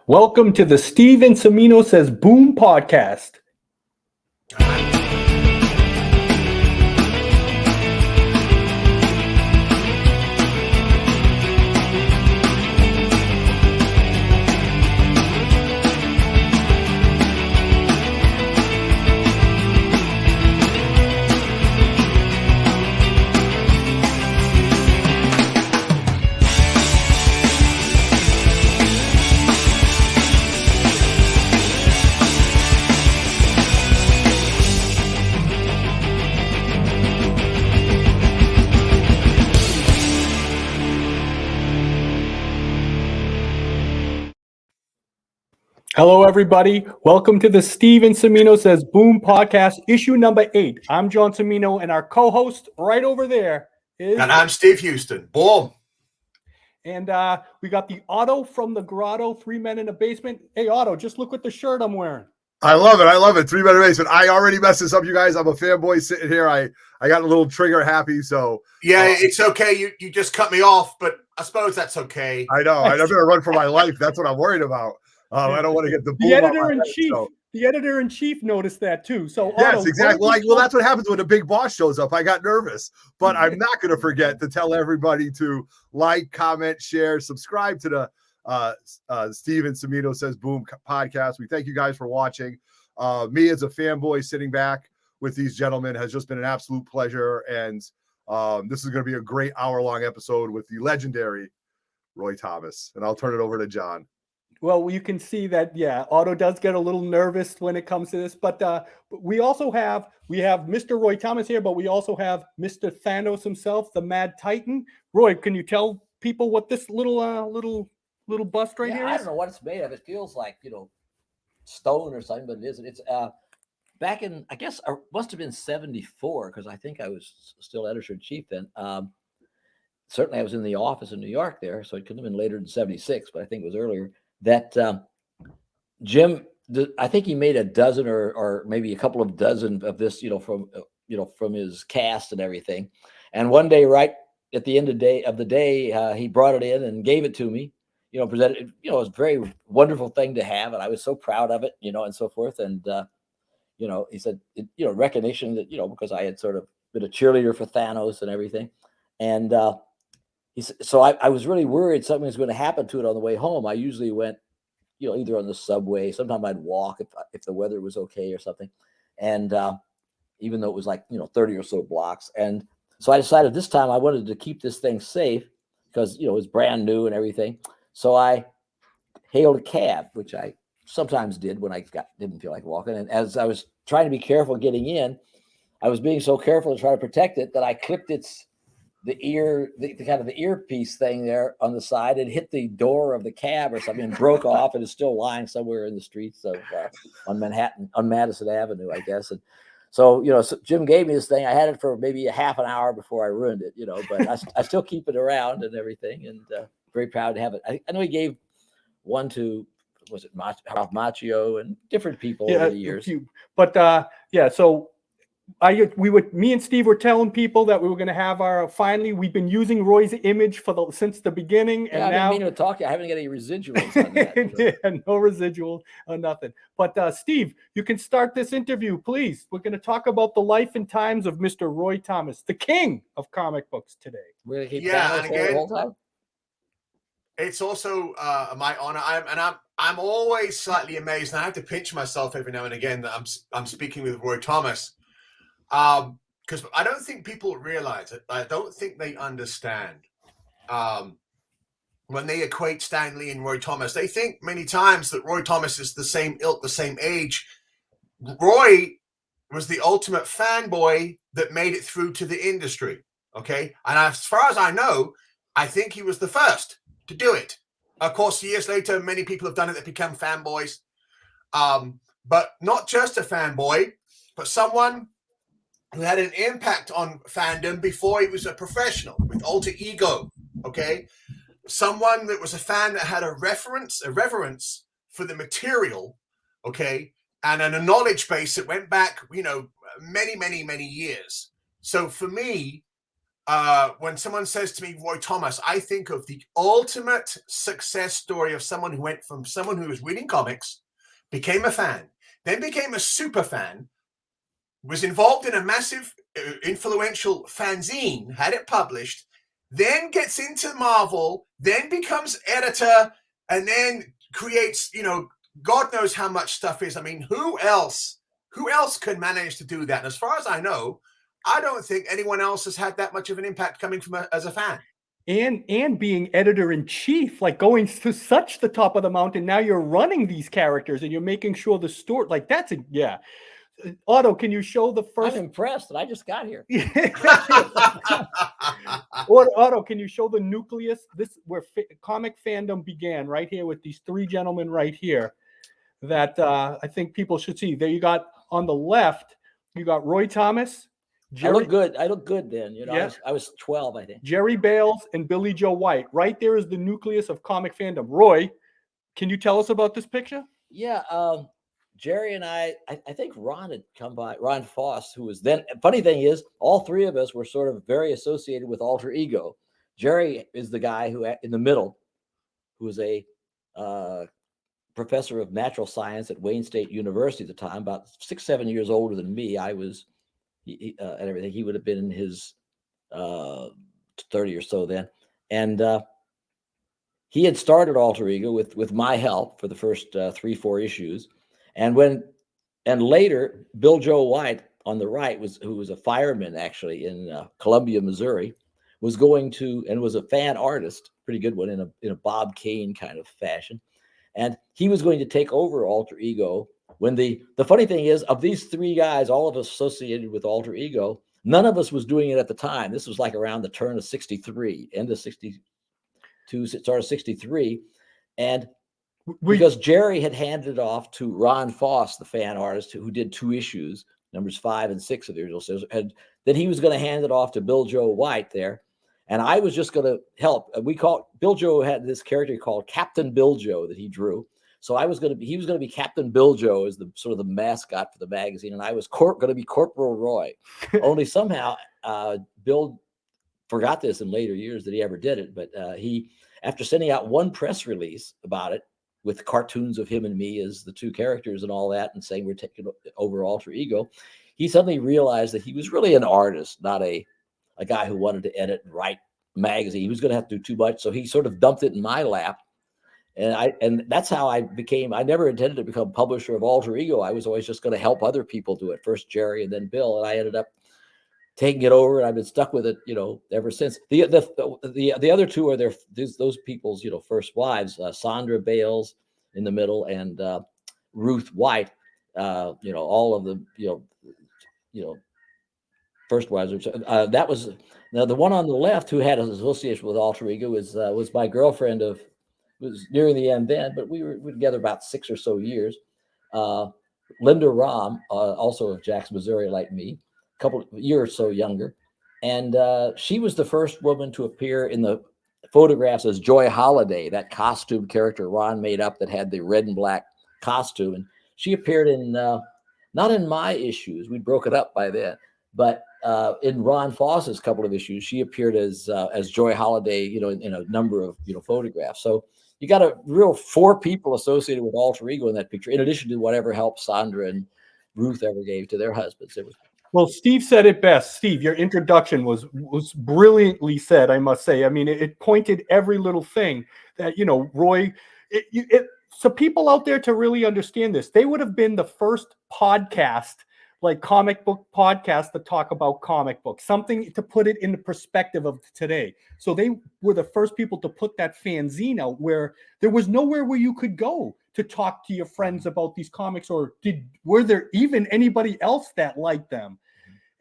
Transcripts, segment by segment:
Welcome to the Steve and Cimino Says Boom podcast. Hello, everybody. Welcome to the Steve and Cimino Says Boom podcast, issue number 8. I'm John Cimino, and our co-host right over there is... And I'm Steve Houston. Boom. And we got the Otto from the Grotto, 3 Men in a Basement. Hey, Otto, just look at the shirt I'm wearing. I love it. 3 Men in a Basement. I already messed this up, you guys. I'm a fanboy sitting here. I got a little trigger happy, so... Yeah, it's okay. You just cut me off, but I suppose that's okay. I know. I better run for my life. That's what I'm worried about. I don't want to get the boom. The editor-in-chief noticed that too. So yes, Otto, exactly. Well, that's what happens when a big boss shows up. I got nervous, but I'm not going to forget to tell everybody to like, comment, share, subscribe to the Steve and Cimino Says Boom podcast. We thank you guys for watching. Me as a fanboy sitting back with these gentlemen has just been an absolute pleasure, and this is going to be a great hour-long episode with the legendary Roy Thomas. And I'll turn it over to John. Well, you can see that, yeah, Otto does get a little nervous when it comes to this, but we have Mr. Roy Thomas here, but we also have Mr. Thanos himself, the Mad Titan. Roy, can you tell people what this little bust right here is? I don't know what it's made of. It feels like, stone or something, but it isn't. It's back in, I guess, it must have been 74, because I think I was still editor-in-chief then. Certainly I was in the office in New York there, so it couldn't have been later than 76, but I think it was earlier. That Jim, I think he made a dozen or maybe a couple of dozen of this, from his cast and everything. And one day, right at the end of the day, he brought it in and gave it to me. Presented. It was a very wonderful thing to have, and I was so proud of it, and so forth. And he said, recognition that because I had sort of been a cheerleader for Thanos and everything, and. So I was really worried something was going to happen to it on the way home. I usually went, either on the subway. Sometimes I'd walk if the weather was okay or something. And even though it was like, 30 or so blocks. And so I decided this time I wanted to keep this thing safe because, it was brand new and everything. So I hailed a cab, which I sometimes did when I didn't feel like walking. And as I was trying to be careful getting in, I was being so careful to try to protect it that I clipped the kind of the earpiece thing there on the side and hit the door of the cab or something and broke off, and is still lying somewhere in the streets of on Madison Avenue, I guess. And so, so Jim gave me this thing. I had it for maybe a half an hour before I ruined it, but I still keep it around and everything, and very proud to have it. I know he gave one to, was it Ralph Macchio and different people over the years. So me and Steve were telling people that we were going to have we've been using Roy's image since the beginning, and now I didn't mean to talk to you. I haven't got any residuals on that. Yeah, no residual or nothing. But Steve, you can start this interview, please. We're going to talk about the life and times of Mr. Roy Thomas, the king of comic books today. We're going to keep the whole time. It's also my honor. I'm always slightly amazed, and I have to pinch myself every now and again that I'm speaking with Roy Thomas. Because I don't think people realize it. I don't think they understand. When they equate Stan Lee and Roy Thomas, they think many times that Roy Thomas is the same ilk, the same age. Roy was the ultimate fanboy that made it through to the industry. Okay. And as far as I know, I think he was the first to do it. Of course, years later, many people have done it that become fanboys. But not just a fanboy, but someone who had an impact on fandom before he was a professional with alter ego, okay? Someone that was a fan that had a reverence for the material, okay? And a knowledge base that went back, many, many, many years. So for me, when someone says to me, Roy Thomas, I think of the ultimate success story of someone who went from someone who was reading comics, became a fan, then became a super fan, was involved in a massive, influential fanzine, had it published, then gets into Marvel, then becomes editor, and then creates, God knows how much stuff is. I mean, who else could manage to do that? And as far as I know, I don't think anyone else has had that much of an impact coming from as a fan. And being editor-in-chief, like going to such the top of the mountain. Now you're running these characters and you're making sure the story, like that's a, yeah. Otto, can you show the first? I'm impressed that I just got here. Otto, can you show the nucleus? This where comic fandom began, right here with these three gentlemen right here. That I think people should see. There you got on the left, you got Roy Thomas. I look good then. Yeah. I was 12, I think. Jerry Bales and Billy Joe White. Right there is the nucleus of comic fandom. Roy, can you tell us about this picture? Yeah. Jerry and I think Ron had come by, Ron Foss, who was then, funny thing is, all three of us were sort of very associated with Alter Ego. Jerry is the guy who, in the middle, who was a professor of natural science at Wayne State University at the time, about 6-7 years older than me. I was, and everything. He would have been in his 30 or so then. And he had started Alter Ego with my help for the first 3-4 issues. And later, Bill Joe White on the right, who was a fireman actually in Columbia, Missouri, was going to, and was a fan artist, pretty good one, in a Bob Kane kind of fashion. And he was going to take over Alter Ego when the funny thing is, of these three guys, all of us associated with Alter Ego, none of us was doing it at the time. This was like around the turn of 63, end of 62, start of 63. And because Jerry had handed it off to Ron Foss, the fan artist who did 2 issues, numbers 5 and 6 of the original series, and then he was going to hand it off to Bill Joe White there. And I was just going to help. Bill Joe had this character called Captain Bill Joe that he drew. So he was going to be Captain Bill Joe as the sort of the mascot for the magazine. And I was going to be Corporal Roy. Only somehow Bill forgot this in later years that he ever did it. But he, after sending out one press release about it, with cartoons of him and me as the 2 characters and all that, and saying we're taking over Alter Ego, he suddenly realized that he was really an artist, not a guy who wanted to edit and write magazine. He was going to have to do too much. So he sort of dumped it in my lap. And that's how I never intended to become publisher of Alter Ego. I was always just going to help other people do it. First Jerry and then Bill. And I ended up taking it over, and I've been stuck with it, ever since. The other 2 are those people's, first wives, Sondra Bales in the middle, and Ruth White, all of the, first wives. That was now the one on the left who had an association with Alter Ego was my girlfriend was nearing the end then, but we were together about 6 or so years. Linda Rahm, also of Jackson, Missouri, like me, a year or so younger. And she was the first woman to appear in the photographs as Joy Holiday, that costume character Ron made up that had the red and black costume. And she appeared in, not in my issues, we broke it up by then, but in Ron Foss's couple of issues, she appeared as Joy Holiday, in a number of, photographs. So you got a real 4 people associated with Alter Ego in that picture, in addition to whatever help Sondra and Ruth ever gave to their husbands. It was. Well, Steve said it best. Steve, your introduction was brilliantly said, I must say. I mean, it pointed every little thing that, Roy, so people out there to really understand this, they would have been the first podcast, like comic book podcast, to talk about comic books, something to put it in the perspective of today. So they were the first people to put that fanzine out where there was nowhere where you could go to talk to your friends about these comics, or were there even anybody else that liked them?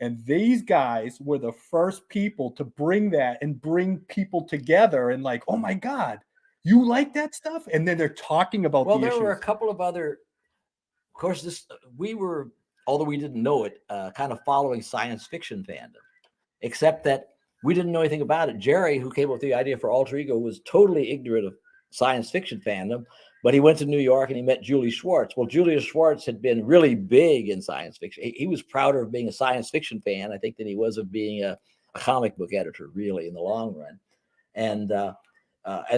And these guys were the first people to bring that and bring people together and like, oh my God, you like that stuff? And then they're talking about well, the there issues. were a couple of other, of course, we were, although we didn't know it, kind of following science fiction fandom, except that we didn't know anything about it. Jerry, who came up with the idea for Alter Ego, was totally ignorant of science fiction fandom, but he went to New York and he met Julius Schwartz. Well, Julius Schwartz had been really big in science fiction. He was prouder of being a science fiction fan, I think, than he was of being a comic book editor, really, in the long run. And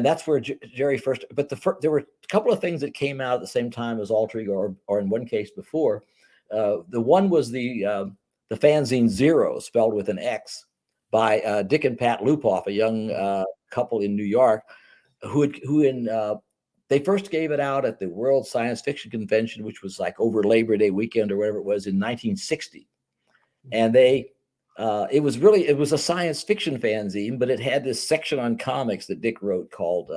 that's where Jerry first. But there were a couple of things that came out at the same time as Alter Ego, or in one case before. The one was the fanzine Zero, spelled with an X, by Dick and Pat Lupoff, a young couple in New York, they first gave it out at the World Science Fiction Convention, which was like over Labor Day weekend or whatever it was in 1960. And it was a science fiction fanzine, but it had this section on comics that Dick wrote called,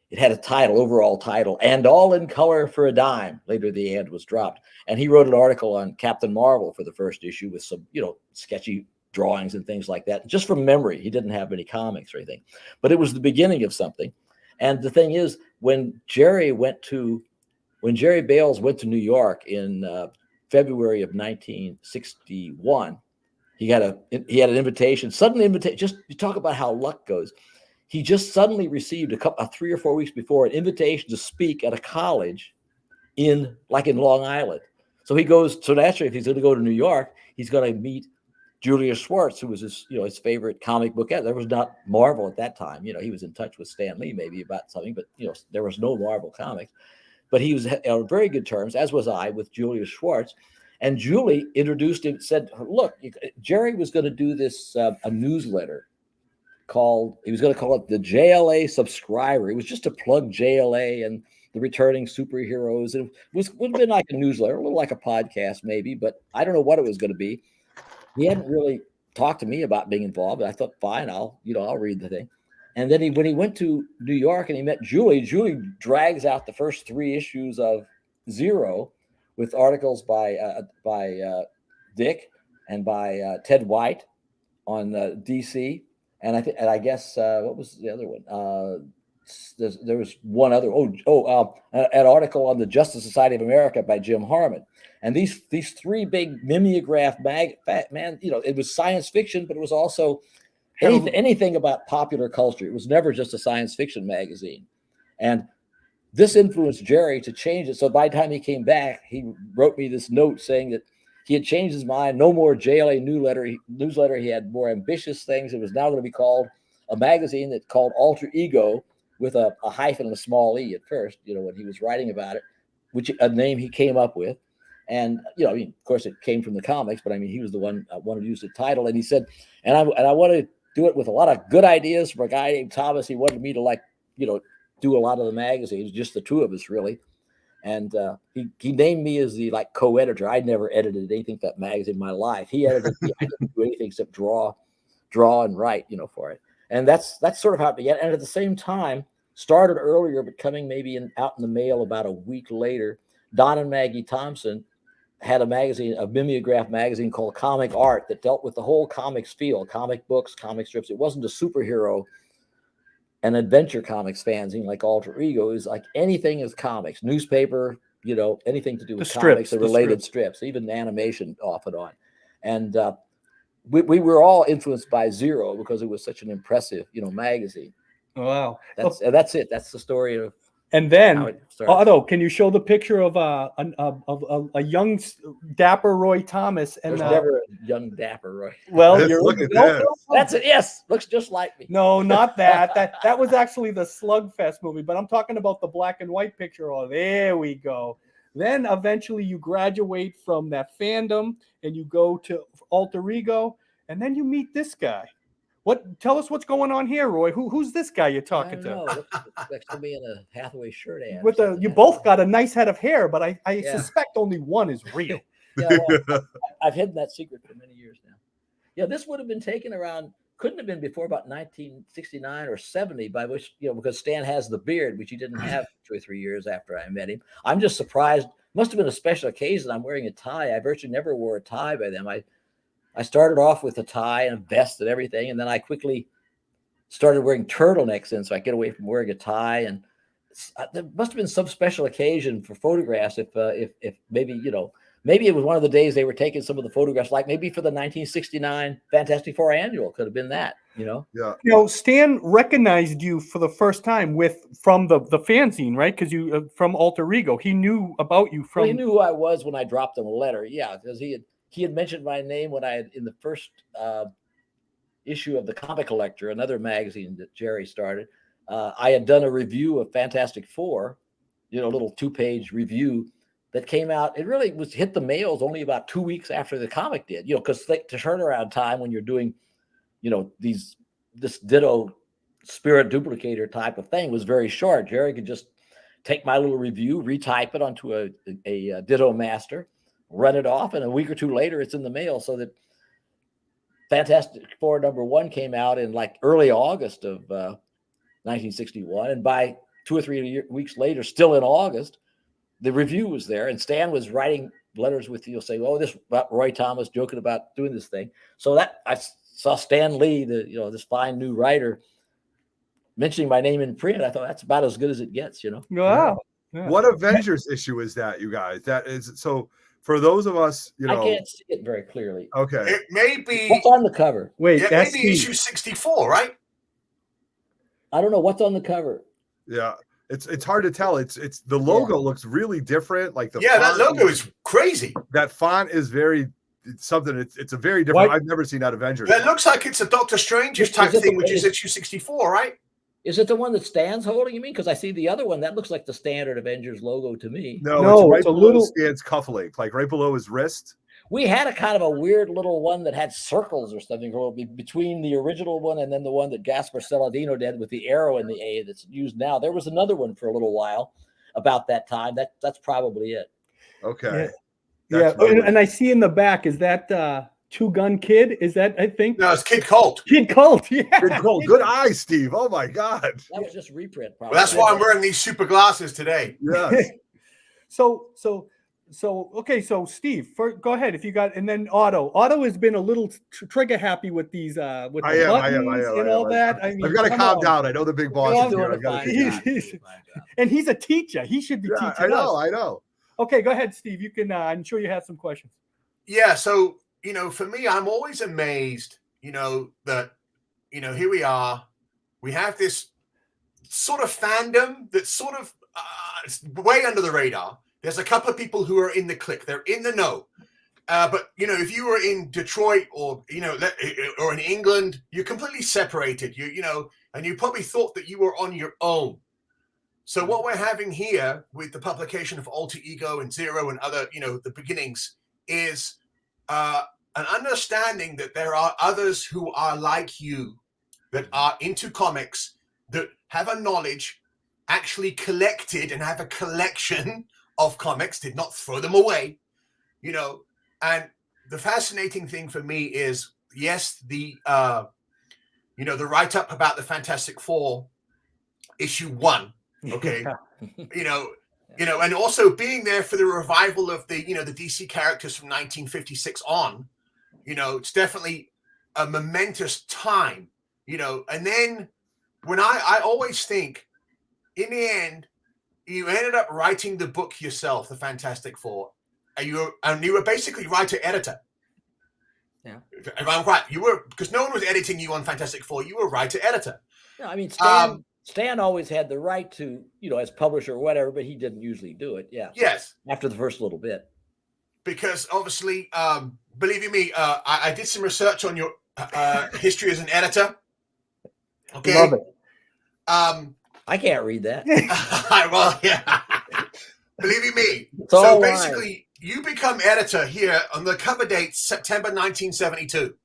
it had a overall title, "And All in Color for a Dime." Later the ad was dropped. And he wrote an article on Captain Marvel for the first issue with some, sketchy drawings and things like that, just from memory. He didn't have any comics or anything, but it was the beginning of something. And the thing is, when Jerry Bales went to New York in February of 1961, he had an invitation, sudden invitation. Just you talk about how luck goes. He just suddenly received 3 or 4 weeks before an invitation to speak at a college in Long Island. So he goes. So naturally, if he's going to go to New York, he's going to meet Julius Schwartz, who was his favorite comic book editor. There was not Marvel at that time. He was in touch with Stan Lee maybe about something, but there was no Marvel comics. But he was on very good terms, as was I, with Julius Schwartz. And Julie introduced him, said, "Look, Jerry was going to do this a newsletter he was going to call it the JLA Subscriber. It was just to plug JLA and the returning superheroes. And it would have been like a newsletter, a little like a podcast maybe, but I don't know what it was going to be. He hadn't really talked to me about being involved, but I thought, fine, I'll read the thing." And then when he went to New York and he met Julie drags out the first 3 issues of Zero with articles by Dick and by Ted White on DC. And I guess what was the other one? There was one other. An article on the Justice Society of America by Jim Harmon. And these 3 big mimeograph it was science fiction, but it was also anything about popular culture. It was never just a science fiction magazine. And this influenced Jerry to change it. So by the time he came back, he wrote me this note saying that he had changed his mind. No more JLA newsletter. He had more ambitious things. It was now going to be called a magazine that's called Alter Ego, with a hyphen and a small e at first, when he was writing about it, which a name he came up with. And, of course, it came from the comics, but he was the one who used the title. And he said, and I want to do it with a lot of good ideas from a guy named Thomas. He wanted me to do a lot of the magazines, just the 2 of us, really. And he named me as the co-editor. I'd never edited anything for that magazine in my life. He edited me. I didn't do anything except draw and write, for it. And that's sort of how it began. And at the same time, started earlier, but coming maybe out in the mail about a week later, Don and Maggie Thompson had a mimeograph magazine called Comic Art that dealt with the whole comics field, comic books, comic strips. It wasn't a superhero and adventure comics fanzine like Alter Ego. It was like anything is comics, newspaper, anything to do with comics, the related strips, even animation off and on. And we were all influenced by Zero because it was such an impressive, magazine. Wow. That's it. That's the story of. And then, Otto, can you show the picture of a young, dapper Roy Thomas? And there's never a young, dapper Roy. Well, look at this. That's it. Yes, looks just like me. No, not that. That was actually the Slugfest movie, but I'm talking about the black and white picture. Oh, there we go. Then eventually you graduate from that fandom and you go to Alter Ego, and then you meet this guy. Tell us what's going on here, Roy. Who's this guy you're talking to? Looks to be in a Hathaway shirt ad. You both got a nice head of hair, but I suspect only one is real. Yeah, well, I've hidden that secret for many years now. Yeah, this would have been taken around, couldn't have been before about 1969 or 70, by which, because Stan has the beard, which he didn't have 2 or 3 years after I met him. I'm just surprised. Must have been a special occasion. I'm wearing a tie. I virtually never wore a tie by then. I started off with a tie and a vest and everything, and then I quickly started wearing turtlenecks so I get away from wearing a tie. And there must have been some special occasion for photographs. If maybe maybe it was one of the days they were taking some of the photographs, like maybe for the 1969 Fantastic Four annual. Could have been that. Yeah. Stan recognized you for the first time from the fanzine, right? Because you from Alter Ego, he knew about you from. Well, he knew who I was when I dropped him a letter. Yeah, because he had mentioned my name when I had in the first issue of the Comic Collector, another magazine that Jerry started, I had done a review of Fantastic Four, a little 2-page review that came out. It really was hit the mails only about 2 weeks after the comic did, because the turnaround time when you're doing, this ditto spirit duplicator type of thing was very short. Jerry could just take my little review, retype it onto a ditto master, run it off, and a week or two later it's in the mail. So that Fantastic Four #1 came out in like early August of 1961, and by 2 or 3 weeks later, still in August, the review was there, and Stan was writing letters with you, saying, "Oh, this about Roy Thomas joking about doing this thing." So that I saw Stan Lee, this fine new writer, mentioning my name in print. I thought that's about as good as it gets, Wow. Yeah. What Avengers issue is that, you guys? That is so. For those of us, I can't see it very clearly. Okay. It may be. What's on the cover? Wait, Yeah, that's maybe issue 64, right? I don't know what's on the cover. Yeah. It's hard to tell. It's the logo looks really different. Like the Yeah, that font logo is crazy. that font is very something. It's a very different. Why- I've never seen that Avengers. That looks like it's a Doctor Strange-ish type Is it thing, the- which is issue 64, right? Is it the one that Stan's holding, you mean? Because I see the other one. That looks like the standard Avengers logo to me. No, No, it's right it's a below little- Stan's cufflink, like right below his wrist. We had a kind of a weird little one that had circles or something between the original one and then the one that Gaspar Saladino did with the arrow in the A that's used now. There was another one for a little while about that time. That's probably it. Okay. Yeah, That's lovely. and I see in the back, is that Two Gun Kid? Is that, I think? No, it's Kid Colt. Kid Colt, yeah. Good goal. Good eye, Steve. Oh my God. That was just reprint, probably. Well, that's why I'm wearing these super glasses today. Yes. So okay, so Steve, go ahead if you got, and then Otto has been a little trigger happy with these with the buttons and all that. I mean, I've got to come calm on. down. I know the big boss He's is here. doing I a gotta fine take job. it. He's- and he's a teacher. He should be Yeah, teaching I know. us. I know. Okay, go ahead, Steve. You can. I'm sure you have some questions. Yeah, so for me, I'm always amazed, that here we are. We have this sort of fandom that's sort of it's way under the radar. There's a couple of people who are in the clique. They're in the know. But if you were in Detroit or or in England, you're completely separated. And you probably thought that you were on your own. So what we're having here with the publication of Alter Ego and Zero and other, the beginnings, is an understanding that there are others who are like you, that are into comics, that have a knowledge, actually collected and have a collection of comics, did not throw them away, and the fascinating thing for me is, yes, the write-up about the Fantastic Four issue 1, okay, and also being there for the revival of the the DC characters from 1956 on, it's definitely a momentous time, and then when I always think, in the end, you ended up writing the book yourself, the Fantastic Four, and you were basically writer-editor. Yeah. If I'm right, you were, because no one was editing you on Fantastic Four. You were writer-editor. No, I mean, Stan always had the right to, as publisher or whatever, but he didn't usually do it. Yeah. Yes. After the first little bit. Because obviously, believe you me, I did some research on your history as an editor. Okay. Love it. I can't read that. Well, yeah. Believe you me. all So lies. basically, you become editor here on the cover date, September 1972.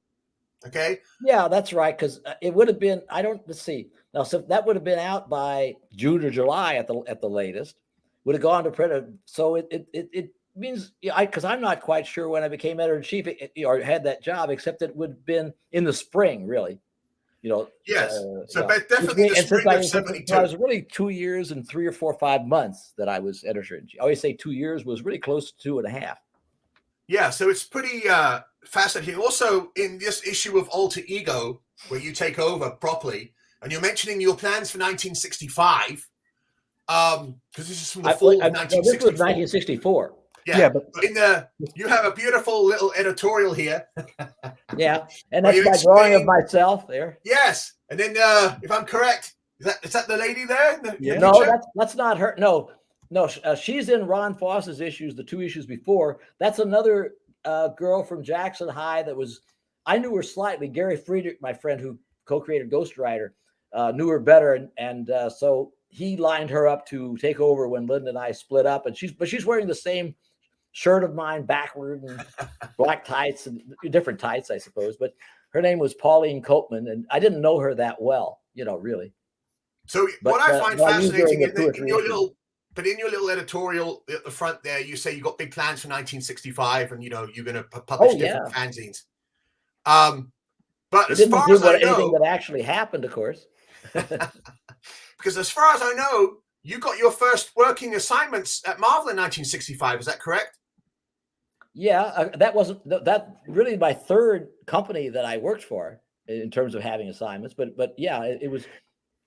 Okay. Yeah, that's right. Because it would have been. Let's see. Now, so that would have been out by June or July at the latest. Would have gone to print. So it means, because I'm not quite sure when I became editor in chief or had that job, except it would have been in the spring, really. Yes. So yeah. but definitely the And spring of since I 72. was really 2 years and 3 or 4 or 5 months that I was editor in chief. I always say 2 years was really close to 2.5. Yeah, so it's pretty fascinating. Also, in this issue of Alter Ego, where you take over properly, and you're mentioning your plans for 1965, because this is from the fall of This was 1964. 1964. Yeah, but You have a beautiful little editorial here. Yeah, and Well, that's you my drawing of explained- myself there. Yes, and then if I'm correct, is that the lady there? in the Yeah. No, picture? that's not her. No, she's in Ron Foss's issues, the 2 issues before. That's another girl from Jackson High that was I knew her slightly. Gary Friedrich, my friend who co-created Ghost Rider, knew her better, and so he lined her up to take over when Linda and I split up. And she's wearing the same shirt of mine backward and black tights and different tights, I suppose. But her name was Pauline Copeman, and I didn't know her that well, really. So But, what I find fascinating in your issues. little editorial at the front there, you say you got big plans for 1965, and you're going to publish different fanzines. But it as didn't far do as I know, anything that actually happened, of course. because as far as I know, you got your first working assignments at Marvel in 1965. Is that correct? Yeah, that wasn't that really my third company that I worked for in terms of having assignments. But yeah, it was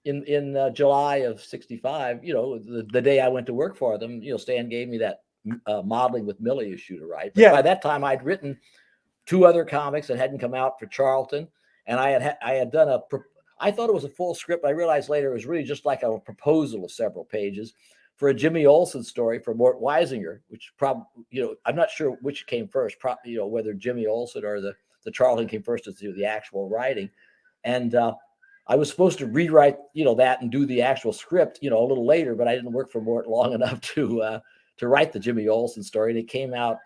in July of '65. The day I went to work for them. Stan gave me that Modeling with Millie issue to write. But by that time, I'd written 2 other comics that hadn't come out for Charlton, and I had done I thought it was a full script. I realized later it was really just like a proposal of several pages for a Jimmy Olsen story for Mort Weisinger, which probably, I'm not sure which came first, whether Jimmy Olsen or the Charlton came first to do the actual writing. And I was supposed to rewrite, that and do the actual script, a little later, but I didn't work for Mort long enough to write the Jimmy Olsen story. And it came out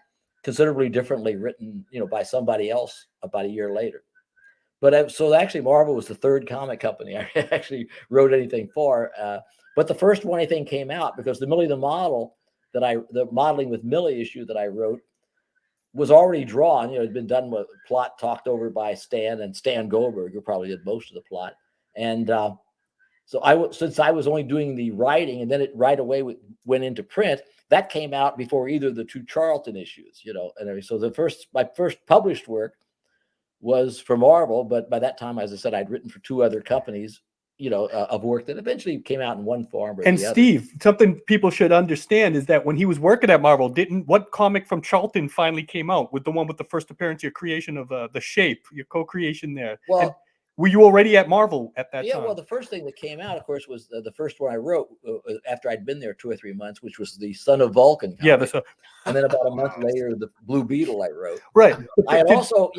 considerably differently written, by somebody else about a year later. But so actually Marvel was the third comic company I actually wrote anything for. But the first one anything came out because the Millie the Model the Modeling with Millie issue that I wrote was already drawn. It had been done with plot talked over by Stan and Stan Goldberg, who probably did most of the plot. And so since I was only doing the writing, and then it right away went into print, that came out before either of the 2 Charlton issues, and so my first published work was for Marvel, but by that time, as I said, I'd written for 2 other companies, of work that eventually came out in one form or the other. And Steve, something people should understand is that when he was working at Marvel, what comic from Charlton finally came out with the one with the first appearance, your creation of the shape, your co-creation there? Well, and were you already at Marvel at that time? Yeah, well, the first thing that came out, of course, was the first one I wrote after I'd been there 2 or 3 months, which was the Son of Vulcan comic. Yeah, and then about a month later, the Blue Beetle I wrote. Right. I had also,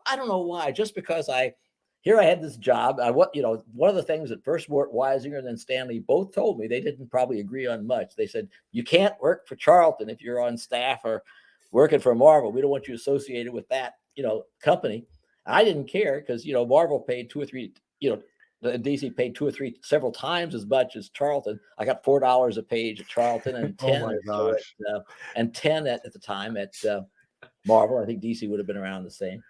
I don't know why, just because I had this job. One of the things that first Mort Weisinger and then Stanley both told me, they didn't probably agree on much. They said, you can't work for Charlton if you're on staff or working for Marvel. We don't want you associated with that, company. I didn't care because, Marvel paid 2 or 3, DC paid 2 or 3 several times as much as Charlton. I got $4 a page at Charlton and 10 and 10 at the time at Marvel. I think DC would have been around the same.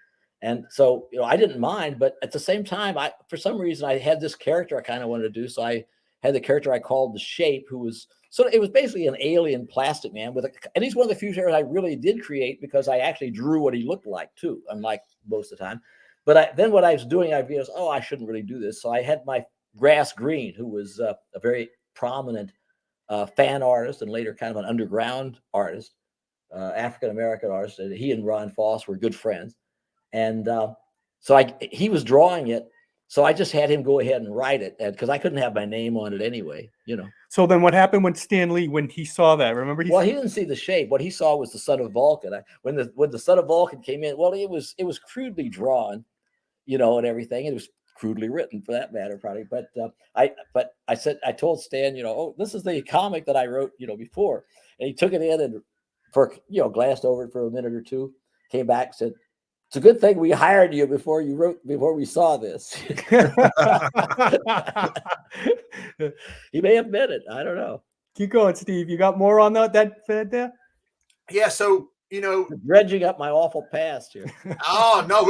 And so, I didn't mind, but at the same time, for some reason, I had this character I kind of wanted to do. So I had the character I called the Shape, who was it was basically an alien plastic man and he's one of the few characters I really did create because I actually drew what he looked like too, unlike most of the time. But then what I was doing, I realized, I shouldn't really do this. So I had my Grass Green, who was a very prominent fan artist and later kind of an underground artist, African-American artist. And he and Ron Foss were good friends. And so he was drawing it. So I just had him go ahead and write it because I couldn't have my name on it anyway, So then what happened when Stan Lee, when he saw that, remember? He didn't see the shape. What he saw was the Son of Vulcan. When the Son of Vulcan came in, it was crudely drawn, and everything. It was crudely written for that matter, probably. But I told Stan, this is the comic that I wrote, before. And he took it in and glanced over it for a minute or two, came back, said, it's a good thing we hired you before we saw this. He may have meant it. I don't know. Keep going, Steve. You got more on that fed there? Yeah. So, dredging up my awful past here. Oh no,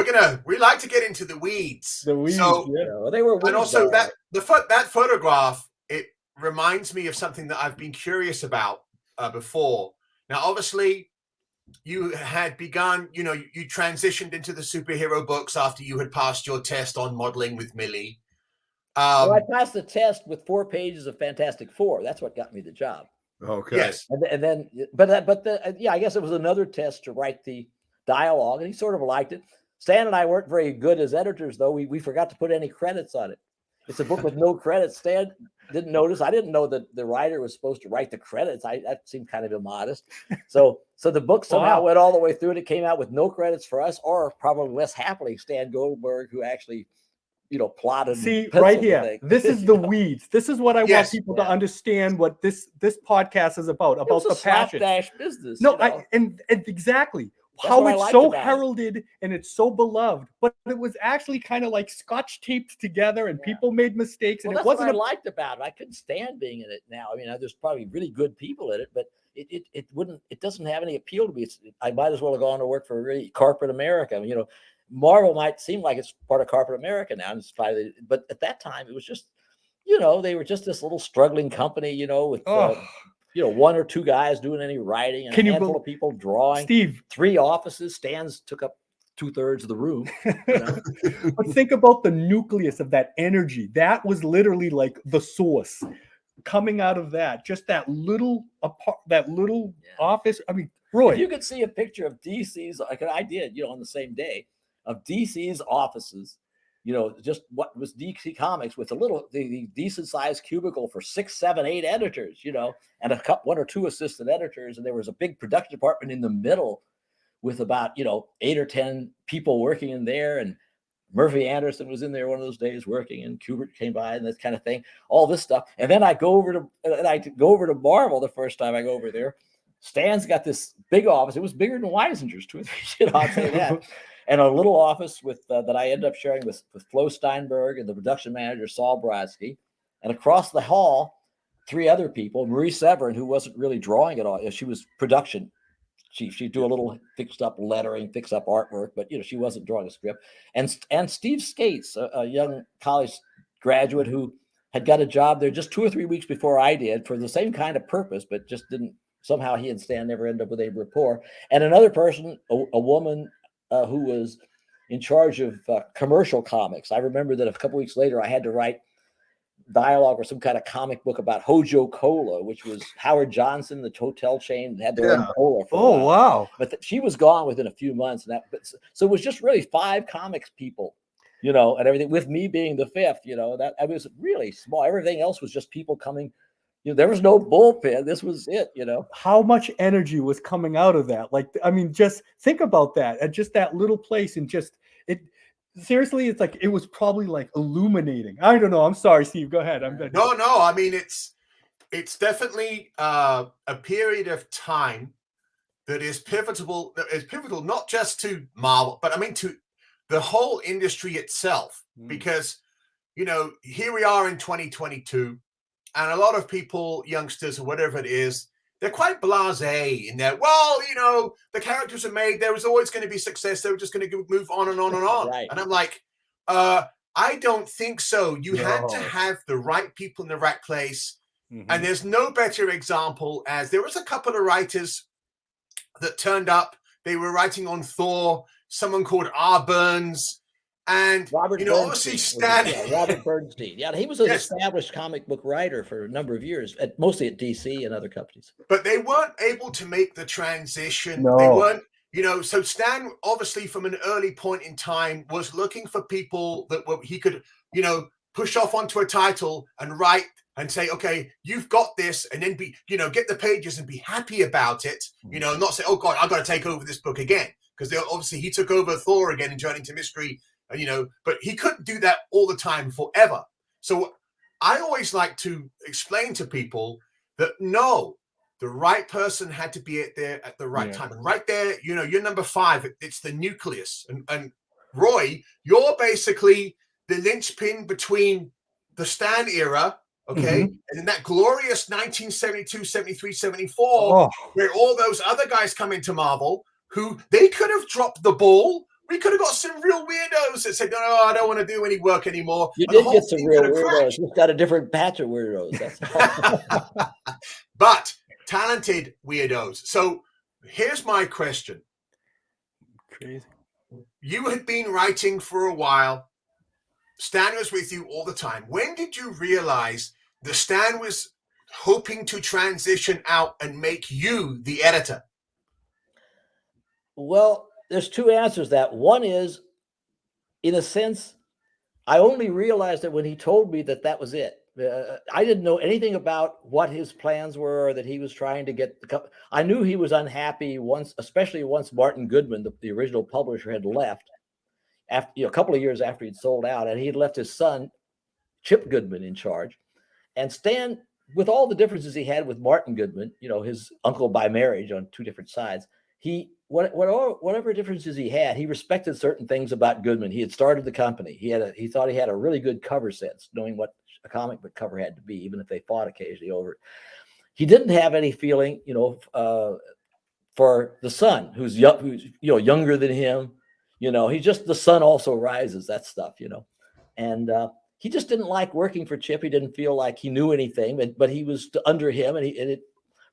we like to get into the weeds. The weeds. So, yeah. They were. And also that photograph, it reminds me of something that I've been curious about before. Now, obviously, you had begun, you transitioned into the superhero books after you had passed your test on modeling with Millie. Well, I passed the test with 4 pages of Fantastic Four. That's what got me the job. Okay. Yes. And then, I guess it was another test to write the dialogue, and he sort of liked it. Stan and I weren't very good as editors, though. We forgot to put any credits on it. It's a book with no credits. Stan didn't notice. I didn't know that the writer was supposed to write the credits. That seemed kind of immodest. So the book somehow went all the way through, and it came out with no credits for us, or probably less happily Stan Goldberg, who actually, plotted. See, right here, this is the weeds. This is what I want people to understand. What this podcast is about the passion. Slapdash business. No, and exactly. That's how it's so heralded and it's so beloved, but it was actually kind of like scotch taped together, and people made mistakes. And it wasn't what I liked about it. I couldn't stand being in it now. I mean, there's probably really good people in it, but it doesn't have any appeal to me. I might as well have gone to work for really corporate America. I mean, Marvel might seem like it's part of corporate America now, but at that time it was just, they were just this little struggling company, with one or two guys doing any writing, and a handful of people drawing. Steve, 3 offices. Stans took up 2/3 of the room. But think about the nucleus of that energy. That was literally like the source coming out of that. Just that little office. I mean, Roy, if you could see a picture of DC's, like I did, on the same day, of DC's offices. Just what was DC Comics with the decent sized cubicle for 6, 7, 8 editors, and 1 or 2 assistant editors. And there was a big production department in the middle with about, 8 or 10 people working in there. And Murphy Anderson was in there one of those days working, and Kubert came by and that kind of thing, all this stuff. And then I go over to Marvel the first time I go over there. Stan's got this big office. It was bigger than Weisinger's, 2 or 3, I'll say that. And a little office with that I ended up sharing with Flo Steinberg and the production manager, Saul Brodsky. And across the hall, 3 other people, Marie Severin, who wasn't really drawing at all. She was production chief. She'd do a little fixed up lettering, fix up artwork, but she wasn't drawing a script. And Steve Skates, a young college graduate who had got a job there just 2 or 3 weeks before I did for the same kind of purpose, but just didn't, somehow he and Stan never ended up with a rapport. And another person, a woman, who was in charge of commercial comics. I remember that a couple weeks later, I had to write dialogue or some kind of comic book about Hojo Cola, which was Howard Johnson, the hotel chain, had their own cola. For a while. Wow! But she was gone within a few months, and so it was just really 5 comics people, and everything. With me being the 5th, that I was really small. Everything else was just people coming. There was no bullpen. This was it, How much energy was coming out of that? Like, I mean, just think about that at just that little place, and just it. Seriously, it's like it was probably like illuminating. I don't know. I'm sorry, Steve. Go ahead. No. I mean, it's definitely a period of time that is pivotal. That is pivotal not just to Marvel, but I mean to the whole industry itself. Because here we are in 2022. And a lot of people, youngsters or whatever it is, they're quite blasé in that. Well, the characters are made. There was always going to be success. They were just going to move on and on and on. Right. And I'm like, I don't think so. You had to have the right people in the right place. Mm-hmm. And there's no better example as there was a couple of writers that turned up. They were writing on Thor, someone called R. Burns. And Robert obviously Stan. Robert Bernstein. Yeah, he was an established comic book writer for a number of years, mostly at DC and other companies. But they weren't able to make the transition. No. They weren't, so Stan obviously from an early point in time was looking for people that he could, push off onto a title and write and say, okay, you've got this, and then get the pages and be happy about it, not say, oh God, I've got to take over this book again. Because obviously he took over Thor again and Journey to Mystery. But he couldn't do that all the time forever. So I always like to explain to people that no, the right person had to be there at the right time. And right there, you're number 5. It's the nucleus. And Roy, you're basically the linchpin between the Stan era, okay, and then that glorious 1972, 73, 74, where all those other guys come into Marvel who they could have dropped the ball. We could have got some real weirdos that said, no, I don't want to do any work anymore. You did get some real weirdos. You've got a different batch of weirdos. That's but talented weirdos. So here's my question. Crazy. You had been writing for a while. Stan was with you all the time. When did you realize that Stan was hoping to transition out and make you the editor? Well, there's 2 answers to that. One is, in a sense, I only realized that when he told me that was it. I didn't know anything about what his plans were, or that he was trying to get I knew he was unhappy once, especially once Martin Goodman, the original publisher, had left after a couple of years after he'd sold out, and he had left his son Chip Goodman in charge. And Stan, with all the differences he had with Martin Goodman, his uncle by marriage on two different sides, whatever differences he had, he respected certain things about Goodman. He had started the company. He thought he had a really good cover sense, knowing what a comic book cover had to be, even if they fought occasionally over it. He didn't have any feeling, for the son, who's younger than him. He's just, the sun also rises, that stuff, and he just didn't like working for Chip. He didn't feel like he knew anything, but he was under him, and it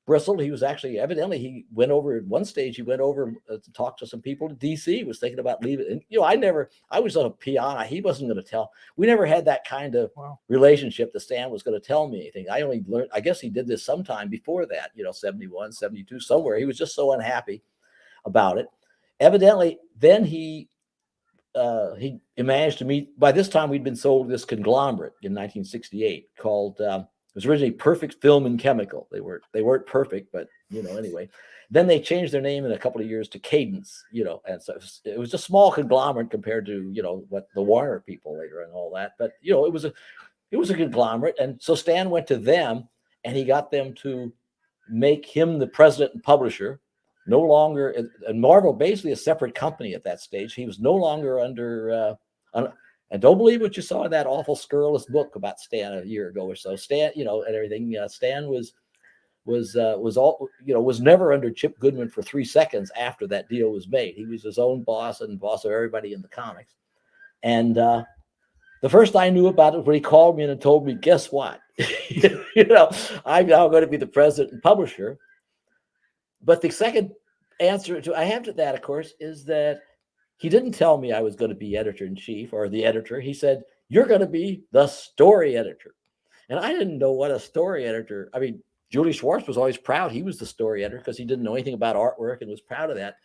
bristled. He was actually, evidently, he went over at one stage. He went over to talk to some people to DC. He was thinking about leaving. And, I was on a piano. He wasn't going to tell. We never had that kind of relationship that Stan was going to tell me anything. I only learned, I guess he did this sometime before that, 71, 72, somewhere. He was just so unhappy about it. Evidently, then he managed to meet, by this time we'd been sold this conglomerate in 1968 called, it was originally Perfect Film and Chemical. They weren't perfect, but anyway. Then they changed their name in a couple of years to Cadence, and so it was a small conglomerate compared to what the Warner people later and all that. But it was a conglomerate, and so Stan went to them, and he got them to make him the president and publisher. No longer, and Marvel basically a separate company at that stage. He was no longer under. And don't believe what you saw in that awful scurrilous book about Stan a year ago or so. Stan, and everything. Stan was never under Chip Goodman for 3 seconds after that deal was made. He was his own boss and boss of everybody in the comics. And the first I knew about it when he called me and told me, "Guess what? I'm now going to be the president and publisher." But the second answer I have to that, of course, is that he didn't tell me I was going to be editor-in-chief or the editor. He said, "You're going to be the story editor." And I didn't know what a story editor, I mean, Julie Schwartz was always proud he was the story editor because he didn't know anything about artwork and was proud of that.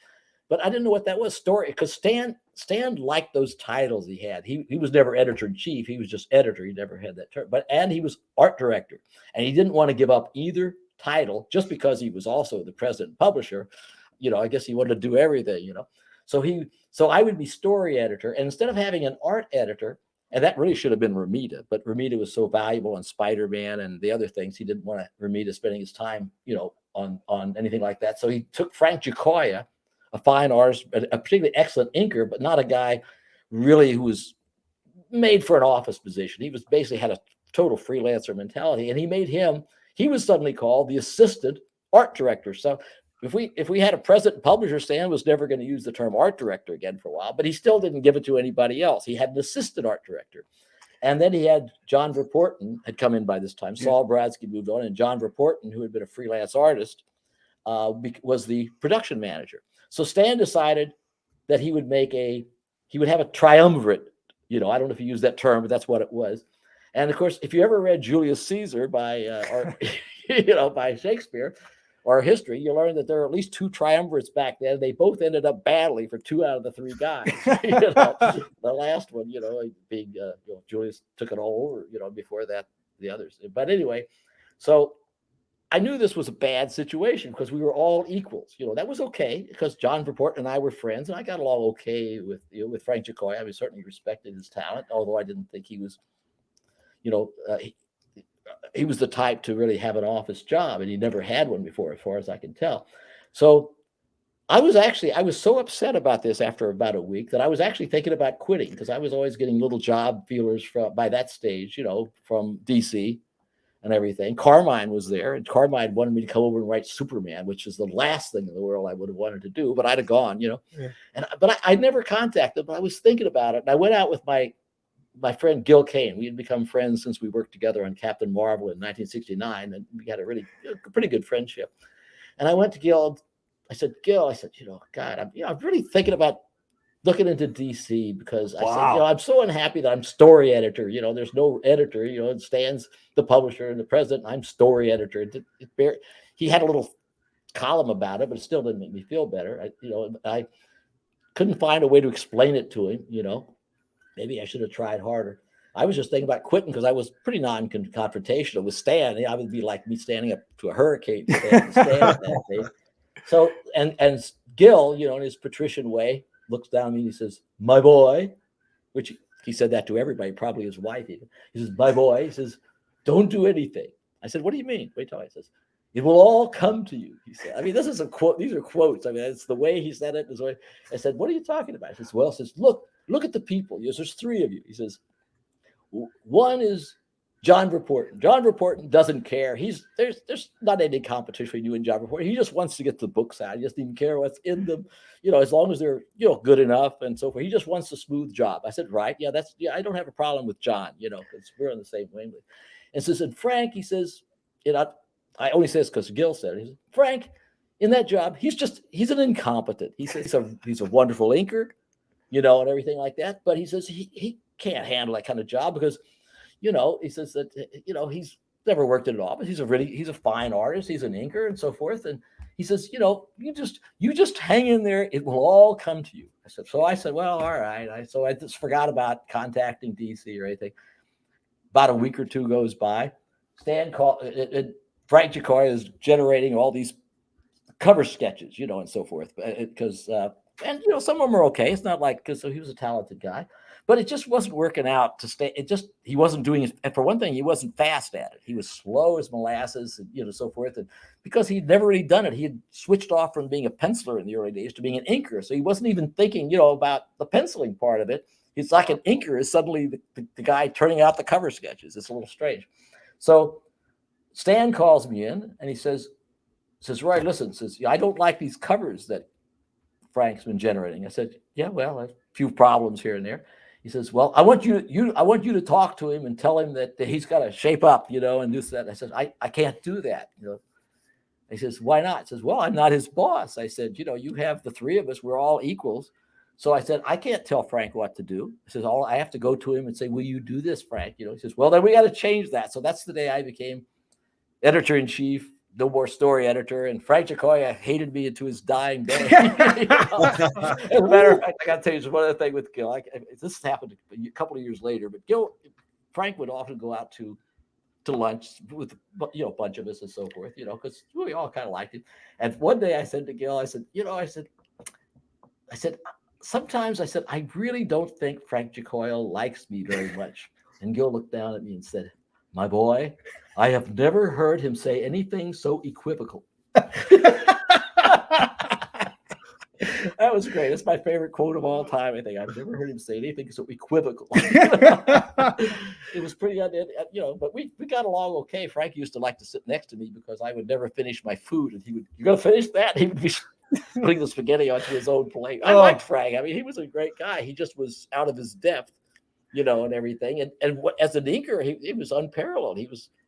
But I didn't know what that was, story, because Stan liked those titles he had. He was never editor-in-chief. He was just editor. He never had that term. And he was art director. And he didn't want to give up either title just because he was also the president and publisher. I guess he wanted to do everything, So I would be story editor, and instead of having an art editor, and that really should have been Romita, but Romita was so valuable on Spider-Man and the other things, he didn't want Romita spending his time, on anything like that. So he took Frank Giacoia, a fine artist, a particularly excellent inker, but not a guy really who was made for an office position. He was basically had a total freelancer mentality, and he was suddenly called the assistant art director. So if we had a president publisher, Stan was never going to use the term art director again for a while, but he still didn't give it to anybody else. He had an assistant art director. And then he had John Verporten had come in by this time. Saul Bradsky moved on, and John Verporten, who had been a freelance artist, was the production manager. So Stan decided that he would have a triumvirate. I don't know if you use that term, but that's what it was. And of course, if you ever read Julius Caesar by Shakespeare, or history, you learn that there are at least two triumvirates back then. They both ended up badly for 2 out of the 3 guys. The last one, being Julius took it all over. Before that, the others. But anyway, so I knew this was a bad situation because we were all equals. That was okay because John Verporten and I were friends, and I got along okay with Frank Giacoia. I certainly respected his talent, although I didn't think he was, he was the type to really have an office job, and he never had one before, as far as I can tell. So I was so upset about this after about a week that I was actually thinking about quitting because I was always getting little job feelers by that stage, from DC and everything. Carmine was there, and Carmine wanted me to come over and write Superman, which is the last thing in the world I would have wanted to do, but I'd have gone, Yeah. But I never contacted him, but I was thinking about it, and I went out with my friend Gil Kane. We had become friends since we worked together on Captain Marvel in 1969, and we had a pretty good friendship. And I went to Gil. I said, "Gil, God, I'm really thinking about looking into DC because I said, I'm so unhappy that I'm story editor. There's no editor. It Stan's the publisher and the president. I'm story editor." He had a little column about it, but it still didn't make me feel better. I couldn't find a way to explain it to him. Maybe I should have tried harder. I was just thinking about quitting because I was pretty non-confrontational with Stan. I would be like me standing up to a hurricane. Stan that day. So, and Gil, you know, in his patrician way, looks down at me and he says, "My boy," which he said that to everybody, probably his wife even. He says, "My boy," he says, "don't do anything." I said, "What do you mean?" Wait till I says, "It will all come to you," he said. I mean, this is a quote. These are quotes. I mean, it's the way he said it. I said, "What are you talking about?" He says, "Well," says, look at the people. He says, "There's three of you." He says, "One is John Reporton. John Reporton doesn't care. There's not any competition between you and John Reporton. He just wants to get the books out. He doesn't even care what's in them, you know, as long as they're, you know, good enough and so forth. He just wants a smooth job." I said, "Right, yeah, I don't have a problem with John, you know, because we're on the same wavelength." And says, and Frank, he says, you know, I only say this because Gil said it. He says, "Frank, in that job, he's an incompetent. He says he's a wonderful inker, you know, and everything like that. But he says he can't handle that kind of job because, you know," he says that, you know, he's never worked in an office. He's a fine artist. He's an inker and so forth. And he says, "You know, you just hang in there. It will all come to you." I said, "Well, all right." So I just forgot about contacting DC or anything. About a week or two goes by. Stan called. Frank Giacoya is generating all these cover sketches, you know, and so forth. Because and you know, some of them are okay. It's not like, because he was a talented guy, but it just wasn't working out to stay. He wasn't doing it. And for one thing, he wasn't fast at it. He was slow as molasses, and, you know, so forth. And because he'd never really done it, he had switched off from being a penciler in the early days to being an inker. So he wasn't even thinking, you know, about the penciling part of it. It's like an inker is suddenly the guy turning out the cover sketches. It's a little strange. So Stan calls me in and he says, "Roy, listen," says, "I don't like these covers that Frank's been generating." I said, "Yeah, well, a few problems here and there." He says, "Well, I want you to talk to him and tell him that he's got to shape up, you know, and do that." I said, I can't do that, you know. He says, "Why not?" I says, "Well, I'm not his boss." I said, "You know, you have the three of us. We're all equals." So I said, "I can't tell Frank what to do." I says, I have to go to him and say, "Will you do this, Frank?" You know, he says, "Well, then we got to change that." So that's the day I became editor-in-chief, no more story editor, and Frank Giacoya hated me into his dying day. You know? As a matter of fact, I got to tell you one other thing with Gil. This happened a couple of years later, but Frank would often go out to lunch with, you know, a bunch of us and so forth, you know, because we all kind of liked him. And one day I said to Gil, I said, "You know," I said, "sometimes," I said, "I really don't think Frank Giacoya likes me very much." And Gil looked down at me and said, "My boy, I have never heard him say anything so equivocal." That was great. That's my favorite quote of all time. I think I've never heard him say anything so equivocal. It was pretty, you know, but we got along okay. Frank used to like to sit next to me because I would never finish my food, and he would, "You gonna finish that?" He would be putting the spaghetti onto his own plate. I liked Frank. I mean, he was a great guy. He just was out of his depth, you know, and everything. And as an inker, he was unparalleled.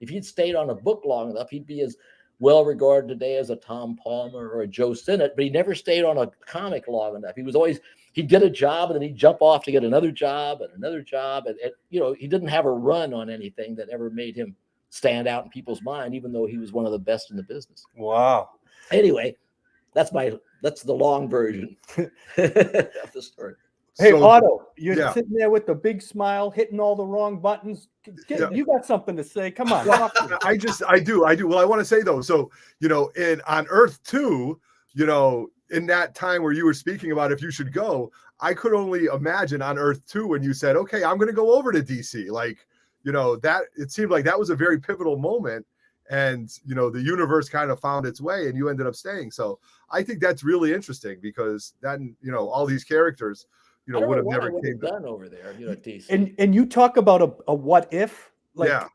If he'd stayed on a book long enough, he'd be as well regarded today as a Tom Palmer or a Joe Sinnott, but he never stayed on a comic long enough. He'd get a job and then he'd jump off to get another job and another job. And you know, he didn't have a run on anything that ever made him stand out in people's mind, even though he was one of the best in the business. Wow. Anyway, that's the long version of the story. Hey, So, Otto, you're yeah. sitting there with the big smile, hitting all the wrong buttons. Yeah. You got something to say. Come on. Well, I do. Well, I want to say though, so, you know, on Earth 2, you know, in that time where you were speaking about if you should go, I could only imagine on Earth 2 when you said, "Okay, I'm going to go over to DC." Like, you know, that it seemed like that was a very pivotal moment, and, you know, the universe kind of found its way and you ended up staying. So I think that's really interesting because then, you know, all these characters, you know, would have never came done over there, you know, at DC. And you talk about a what if, like, yeah.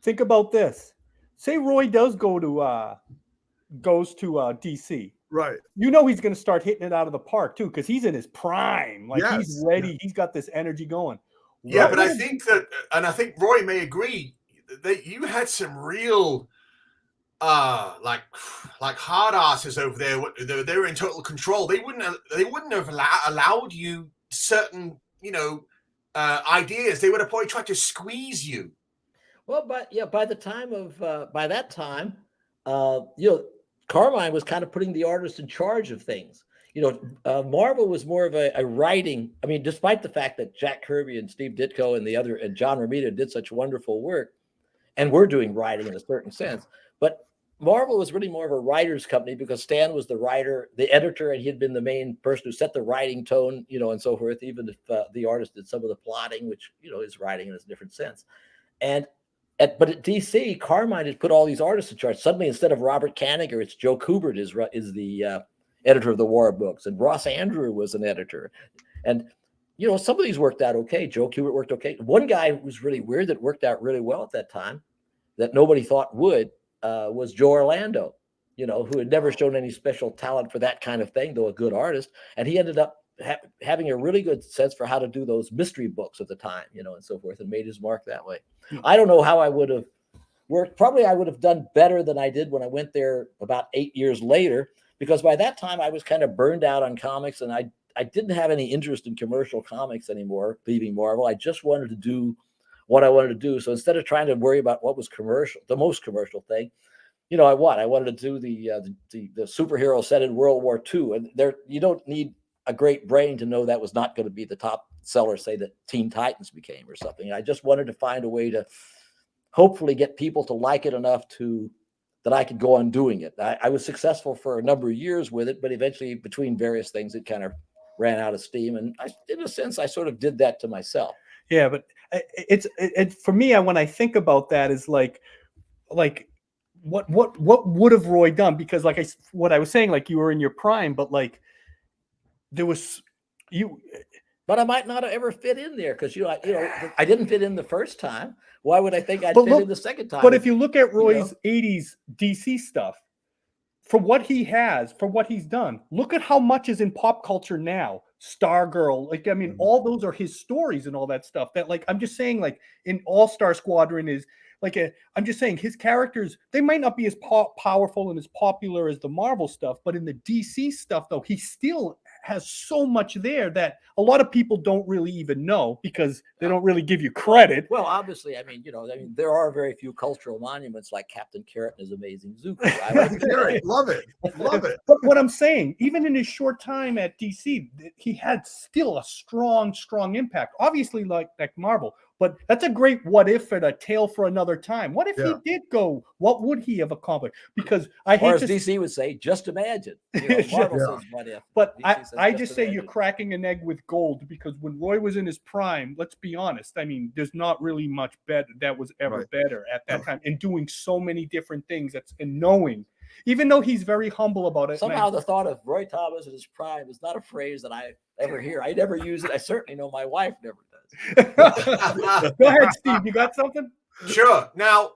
Think about this. Say Roy does goes to DC. Right. You know he's going to start hitting it out of the park too, because he's in his prime. Like, Yes. he's ready. He's got this energy going. Yeah, but I think that, and I think Roy may agree, that you had some real like hard asses over there. They were in total control. They wouldn't have allowed you certain, you know, ideas. They would have probably tried to squeeze you. Well, but yeah, by that time, you know, Carmine was kind of putting the artist in charge of things. Marvel was more of a writing. I mean, despite the fact that Jack Kirby and Steve Ditko and John Romita did such wonderful work, and we're doing writing in a certain sense, but Marvel was really more of a writer's company because Stan was the writer, the editor, and he had been the main person who set the writing tone, and so forth, even if the artist did some of the plotting, which, is writing in a different sense. But at DC, Carmine had put all these artists in charge. Suddenly, instead of Robert Kanigher, it's Joe Kubert is the editor of the War books, and Ross Andrew was an editor. And, some of these worked out okay. Joe Kubert worked okay. One guy who was really weird that worked out really well at that time that nobody thought would was Joe Orlando, who had never shown any special talent for that kind of thing, though a good artist. And he ended up having a really good sense for how to do those mystery books at the time, and so forth, and made his mark that way. I don't know how I would have worked. Probably I would have done better than I did when I went there about 8 years later, because by that time I was kind of burned out on comics, and I didn't have any interest in commercial comics anymore, leaving Marvel. I just wanted to do what I wanted to do. So instead of trying to worry about what was commercial, the most commercial thing, I wanted to do the superhero set in World War II. And you don't need a great brain to know that was not going to be the top seller, say that Teen Titans became or something. I just wanted to find a way to hopefully get people to like it enough that I could go on doing it. I was successful for a number of years with it, but eventually between various things, it kind of ran out of steam. And in a sense, I sort of did that to myself. Yeah, but it's for me, when I think about that is like what would have Roy done? Because what I was saying, like you were in your prime, but like there was you. But I might not have ever fit in there because I didn't fit in the first time. Why would I think I'd fit in the second time? But if you look at Roy's 80s DC stuff, for what he has, for what he's done, look at how much is in pop culture now. Stargirl, all those are his stories and all that stuff. That I'm just saying, in All-Star Squadron is I'm just saying his characters, they might not be as powerful and as popular as the Marvel stuff, but in the DC stuff, though, he still has so much there that a lot of people don't really even know because they don't really give you credit. Well, obviously, there are very few cultural monuments like Captain Carrot and his amazing zoo. Love it. But what I'm saying, even in his short time at DC, he had still a strong impact. Obviously, like Marvel. But that's a great what if and a tale for another time. What if he did go? What would he have accomplished? Because DC would say, just imagine. Marvel says what if. But I just say you're cracking an egg with gold, because when Roy was in his prime, let's be honest, there's not really much better that was ever better at that time, and doing so many different things. And knowing, even though he's very humble about it. Somehow the thought of Roy Thomas in his prime is not a phrase that I ever hear. I never use it. I certainly know my wife never does. Go ahead, Steve. You got something? Sure. Now,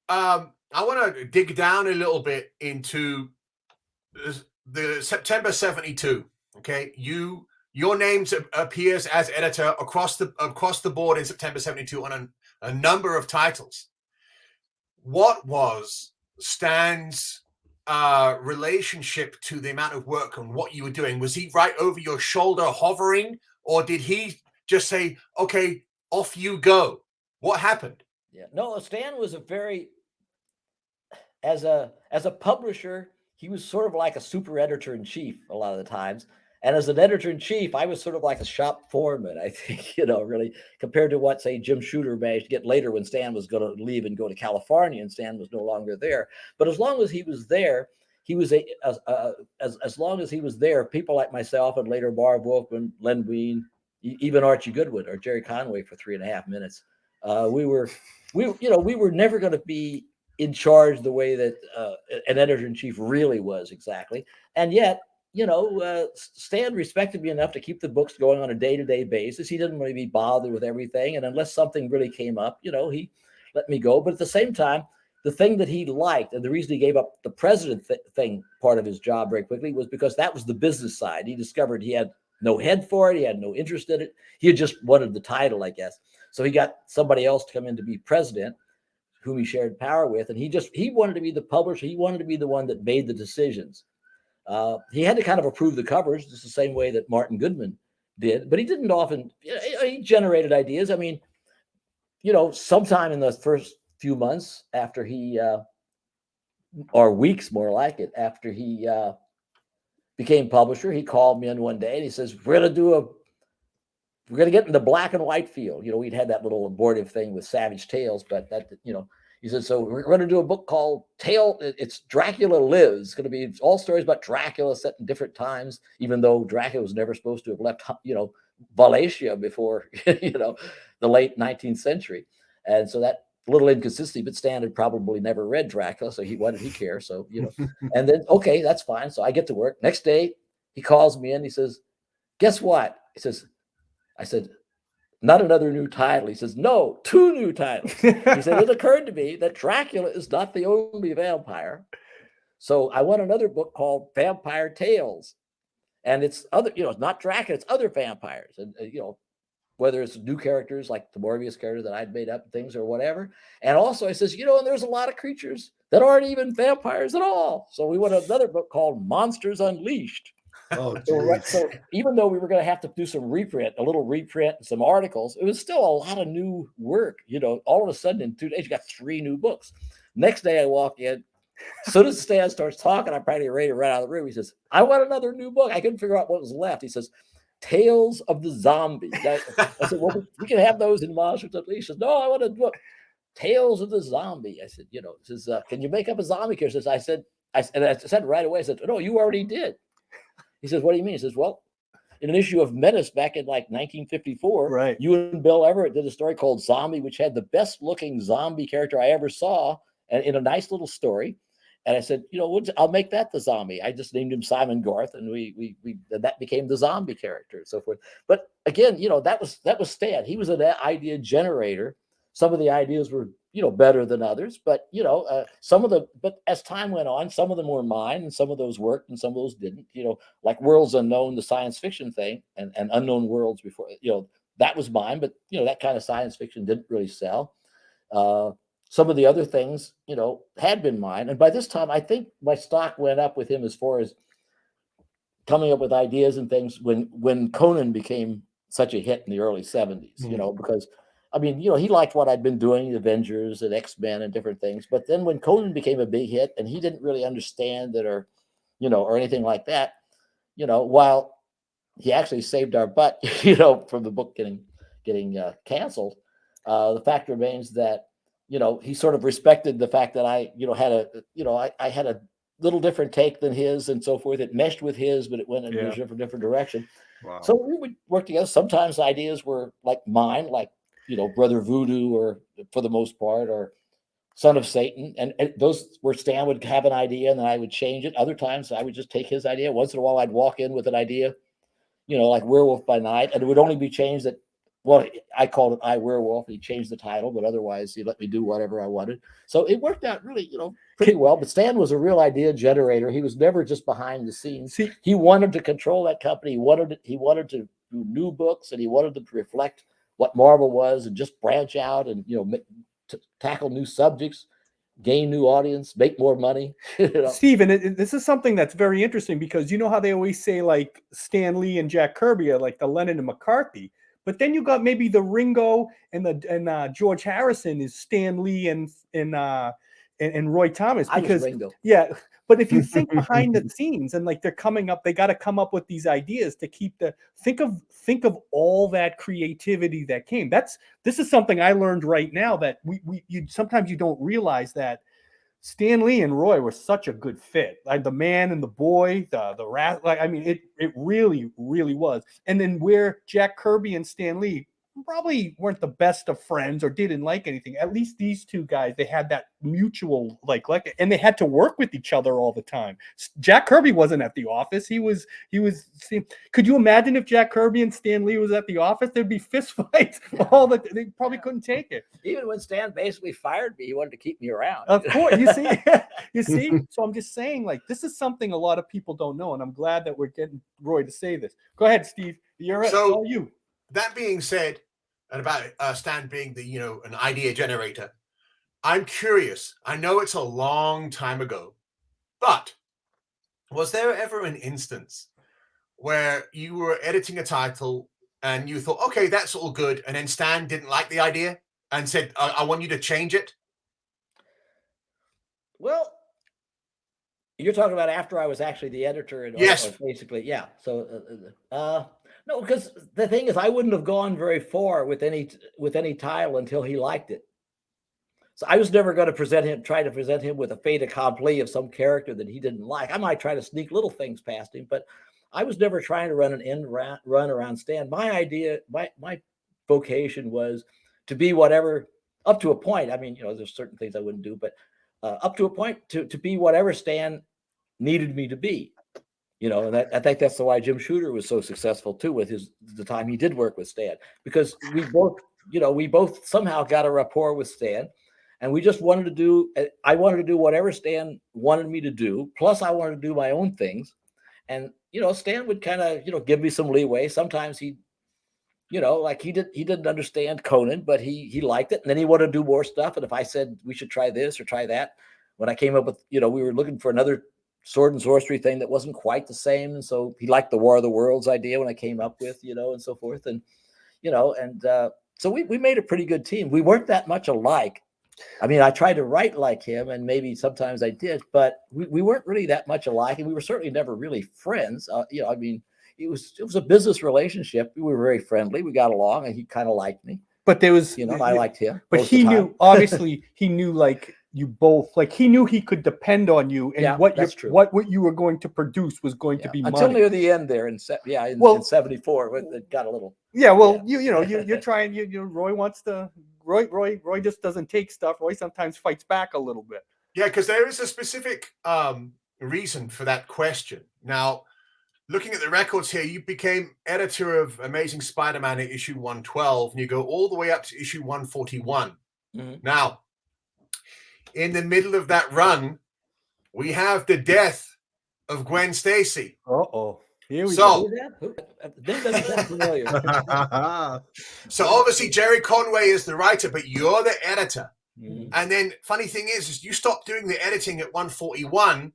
I want to dig down a little bit into the September 72. Okay, your name appears as editor across the board in September 72 on a number of titles. What was Stan's relationship to the amount of work and what you were doing? Was he right over your shoulder hovering, or did he just say, okay, off you go? What happened? Yeah, no, Stan was as a publisher, he was sort of like a super editor in chief a lot of the times. And as an editor in chief, I was sort of like a shop foreman, I think, really, compared to what, say, Jim Shooter managed to get later when Stan was going to leave and go to California and Stan was no longer there. But as long as he was there, as long as he was there, people like myself and later Marv Wolfman, Len Wein, even Archie Goodwin or Jerry Conway for 3.5 minutes, we were never going to be in charge the way that an editor-in-chief really was exactly. And yet, Stan respected me enough to keep the books going on a day-to-day basis. He didn't really be bothered with everything. And unless something really came up, he let me go. But at the same time, the thing that he liked, and the reason he gave up the president thing part of his job very quickly, was because that was the business side. He discovered he had no head for it. He had no interest in it. He just wanted the title, I guess. So he got somebody else to come in to be president, whom he shared power with. And he wanted to be the publisher. He wanted to be the one that made the decisions. He had to kind of approve the covers, just the same way that Martin Goodman did, but he didn't often. He generated ideas. Sometime in the first few months after he, or weeks more like it, after he became publisher. He called me in one day and he says, we're going to get in the black and white field. You know, we'd had that little abortive thing with Savage Tales, but that, you know, he said, so we're going to do a book called it's Dracula Lives. It's going to be all stories about Dracula set in different times, even though Dracula was never supposed to have left, you know, Wallachia before, you know, the late 19th century. And so that little inconsistency, but Stan had probably never read Dracula. So what did he care? So, you know, and then, okay, that's fine. So I get to work. Next day, he calls me in. He says, guess what? He says, I said, not another new title. He says, no, 2 new titles. He said, it occurred to me that Dracula is not the only vampire. So I want another book called Vampire Tales. And it's other, you know, it's not Dracula, it's other vampires. And, you know, whether it's new characters like the Morbius character that I'd made up things or whatever. And also I says, you know, and there's a lot of creatures that aren't even vampires at all. So we want another book called Monsters Unleashed. Oh, So even though we were going to have to do some reprint, a little reprint, and some articles, it was still a lot of new work. You know, all of a sudden in 2 days, you got 3 new books. Next day I walk in. As soon as Stan starts talking, I'm probably ready to run out of the room. He says, I want another new book. I couldn't figure out what was left. He says, Tales of the Zombie. I said, well, we can have those in Monsters Unleashed. He says, no, I want a book. Tales of the Zombie. I said, you know, he says, can you make up a zombie character? I said right away, I said, no, you already did. He says, what do you mean? He says, well, in an issue of Menace back in like 1954, right, you and Bill Everett did a story called Zombie, which had the best looking zombie character I ever saw, and in a nice little story. And I said, you know, I'll make that the zombie. I just named him Simon Garth, and we that became the zombie character and so forth. But again, you know, that was Stan. He was an idea generator. Some of the ideas were, you know, better than others, but you know, but as time went on, some of them were mine, and some of those worked, and some of those didn't. You know, like Worlds Unknown, the science fiction thing, and Unknown Worlds before, you know, that was mine, but you know, that kind of science fiction didn't really sell. Some of the other things, you know, had been mine, and by this time, I think my stock went up with him as far as coming up with ideas and things when Conan became such a hit in the early 70s. You know, because I mean, you know, he liked what I'd been doing, Avengers and X-Men and different things. But then when Conan became a big hit and he didn't really understand it or, you know, or anything like that, you know, while he actually saved our butt, you know, from the book getting canceled, the fact remains that, you know, he sort of respected the fact that I, you know, I had a little different take than his and so forth. It meshed with his, but it went in a different direction. Wow. So we would work together. Sometimes ideas were like mine, like, you know, Brother Voodoo, or for the most part, or Son of Satan. And those where Stan would have an idea and then I would change it. Other times I would just take his idea. Once in a while I'd walk in with an idea, you know, like Werewolf by Night, and it would only be changed that, well, I called it I Werewolf. He changed the title, but otherwise he let me do whatever I wanted. So it worked out really, you know, pretty well. But Stan was a real idea generator. He was never just behind the scenes. He wanted to control that company. He wanted to do new books, and he wanted to reflect what Marvel was and just branch out and, you know, tackle new subjects, gain new audience, make more money. You know? Stephen, this is something that's very interesting because you know how they always say like Stan Lee and Jack Kirby are like the Lennon and McCarthy, but then you got maybe the Ringo and George Harrison is Stan Lee and Roy Thomas, because Ringo. Yeah, but if you think behind the scenes and like they're coming up, they got to come up with these ideas to keep think of all that creativity that came. This is something I learned right now, that you sometimes you don't realize that Stan Lee and Roy were such a good fit. Like the man and the boy, the rat. Like I mean, it really was. And then where Jack Kirby and Stan Lee probably weren't the best of friends or didn't like anything, at least these two guys, they had that mutual like, and they had to work with each other all the time. Jack Kirby wasn't at the office. He was. Could you imagine if Jack Kirby and Stan Lee was at the office? There'd be fist fights. They probably couldn't take it. Even when Stan basically fired me, he wanted to keep me around. Of course, you see. So I'm just saying, like, this is something a lot of people don't know, and I'm glad that we're getting Roy to say this. Go ahead, Steve. It's all you. That being said, and about Stan being an idea generator, I'm curious. I know it's a long time ago, but was there ever an instance where you were editing a title and you thought, okay, that's all good, and then Stan didn't like the idea and said, I want you to change it? Well, You're talking about after I was actually the editor, and Yes. or basically, yeah. So, no, because the thing is, I wouldn't have gone very far with any title until he liked it. So I was never going to try to present him with a fait accompli of some character that he didn't like. I might try to sneak little things past him, but I was never trying to run an end run around Stan. My idea, my vocation was to be whatever, up to a point. I mean, there's certain things I wouldn't do, but up to a point to be whatever Stan needed me to be. And I think that's why Jim Shooter was so successful too with the time he did work with Stan, because we both somehow got a rapport with Stan, and we just wanted to do. I wanted to do whatever Stan wanted me to do. Plus, I wanted to do my own things, and Stan would kind of give me some leeway. Sometimes he didn't understand Conan, but he liked it, and then he wanted to do more stuff. And if I said we should try this or try that, when I came up with we were looking for another sword and sorcery thing that wasn't quite the same, and so he liked the War of the Worlds idea when I came up with and so forth, and so we made a pretty good team. We weren't that much alike. I mean, I tried to write like him, and maybe sometimes I did, but we weren't really that much alike, and we were certainly never really friends. I mean, it was a business relationship. We were very friendly. We got along, and he kind of liked me. But there was, I liked him. But he knew, obviously, he knew like you both, like he knew he could depend on you, and what you were going to produce was going to be until money. near the end there in 74, it got a little. Yeah, well, you're trying. Roy wants to. Roy just doesn't take stuff. Roy sometimes fights back a little bit. Yeah, because there is a specific reason for that question. Now, looking at the records here, you became editor of Amazing Spider-Man at issue 112, and you go all the way up to issue 141. Mm-hmm. Now, in the middle of that run, we have the death of Gwen Stacy. Uh-oh. Here we go. So obviously Jerry Conway is the writer, but you're the editor. Mm-hmm. And then funny thing is you stopped doing the editing at 141,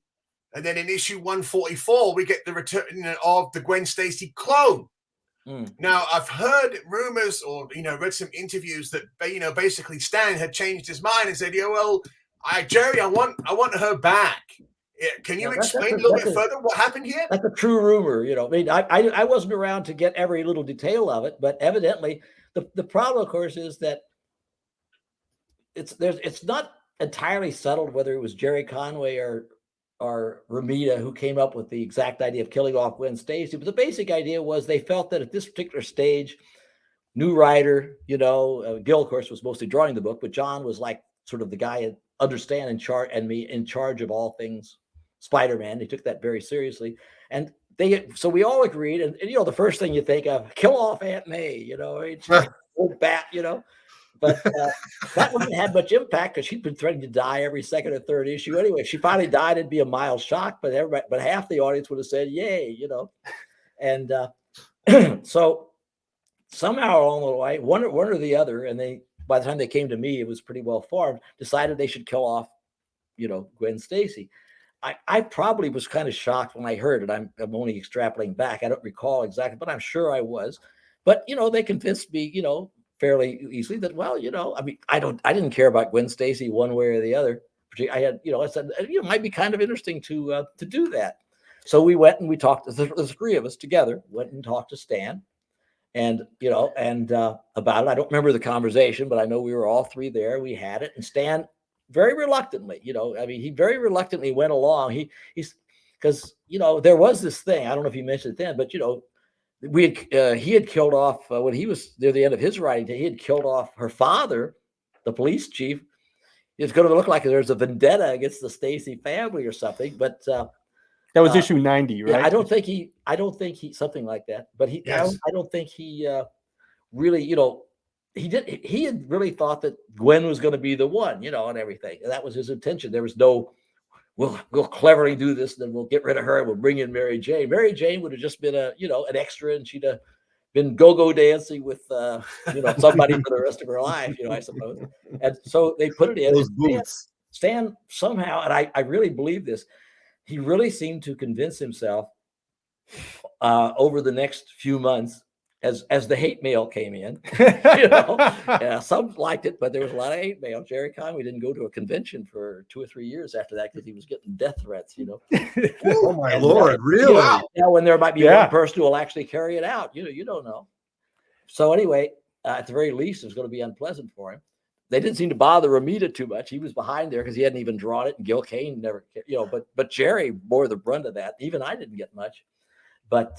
and then in issue 144 we get the return of the Gwen Stacy clone. Now I've heard rumors or read some interviews that basically Stan had changed his mind and said, Jerry, I want her back. Can you explain a little bit further what happened here? That's a true rumor. I mean, I wasn't around to get every little detail of it, but evidently the problem, of course, is that it's not entirely settled whether it was Jerry Conway or Romita who came up with the exact idea of killing off Gwen Stacy. But the basic idea was they felt that at this particular stage, new writer, Gil, of course, was mostly drawing the book, but John was like sort of the guy understand in charge of all things Spider-Man. They took that very seriously, and so we all agreed. And the first thing you think of, kill off Aunt May, old bat, but that wouldn't have much impact because she'd been threatening to die every second or third issue anyway. If she finally died, it'd be a mild shock, but half the audience would have said, "Yay!" And so somehow along the way, one or the other, and by the time they came to me, it was pretty well formed, decided they should kill off, Gwen Stacy. I probably was kind of shocked when I heard it. I'm only extrapolating back. I don't recall exactly, but I'm sure I was. But, they convinced me, fairly easily that, I mean, I didn't care about Gwen Stacy one way or the other. I had, I said, it might be kind of interesting to do that. So we went and we talked, the three of us together, went and talked to Stan. And, about it. I don't remember the conversation, but I know we were all three there. We had it. And Stan very reluctantly, he very reluctantly went along. He's because, there was this thing. I don't know if he mentioned it then, but, he had killed off when he was near the end of his writing. He had killed off her father, the police chief. It's going to look like there's a vendetta against the Stacy family or something. But that was issue 90, right? Yeah, I don't think he something like that. But I don't think he really, he had really thought that Gwen was going to be the one, and everything. And that was his intention. There was no, we'll cleverly do this, then we'll get rid of her and we'll bring in Mary Jane. Mary Jane would have just been an extra, and she'd have been go-go dancing with somebody for the rest of her life, I suppose. And so they put it in. Those boots. Stan somehow, and I really believe this, he really seemed to convince himself over the next few months as the hate mail came in, yeah, some liked it, but there was a lot of hate mail. Jerry Conway didn't go to a convention for 2 or 3 years after that because he was getting death threats. Oh my And, Lord, really? Now, when there might be Yeah. one person who will actually carry it out, you don't know. So anyway, at the very least, it was going to be unpleasant for him. They didn't seem to bother Ramita too much. He was behind there because he hadn't even drawn it, and Gil Kane never, but Jerry bore the brunt of that. Even I didn't get much, but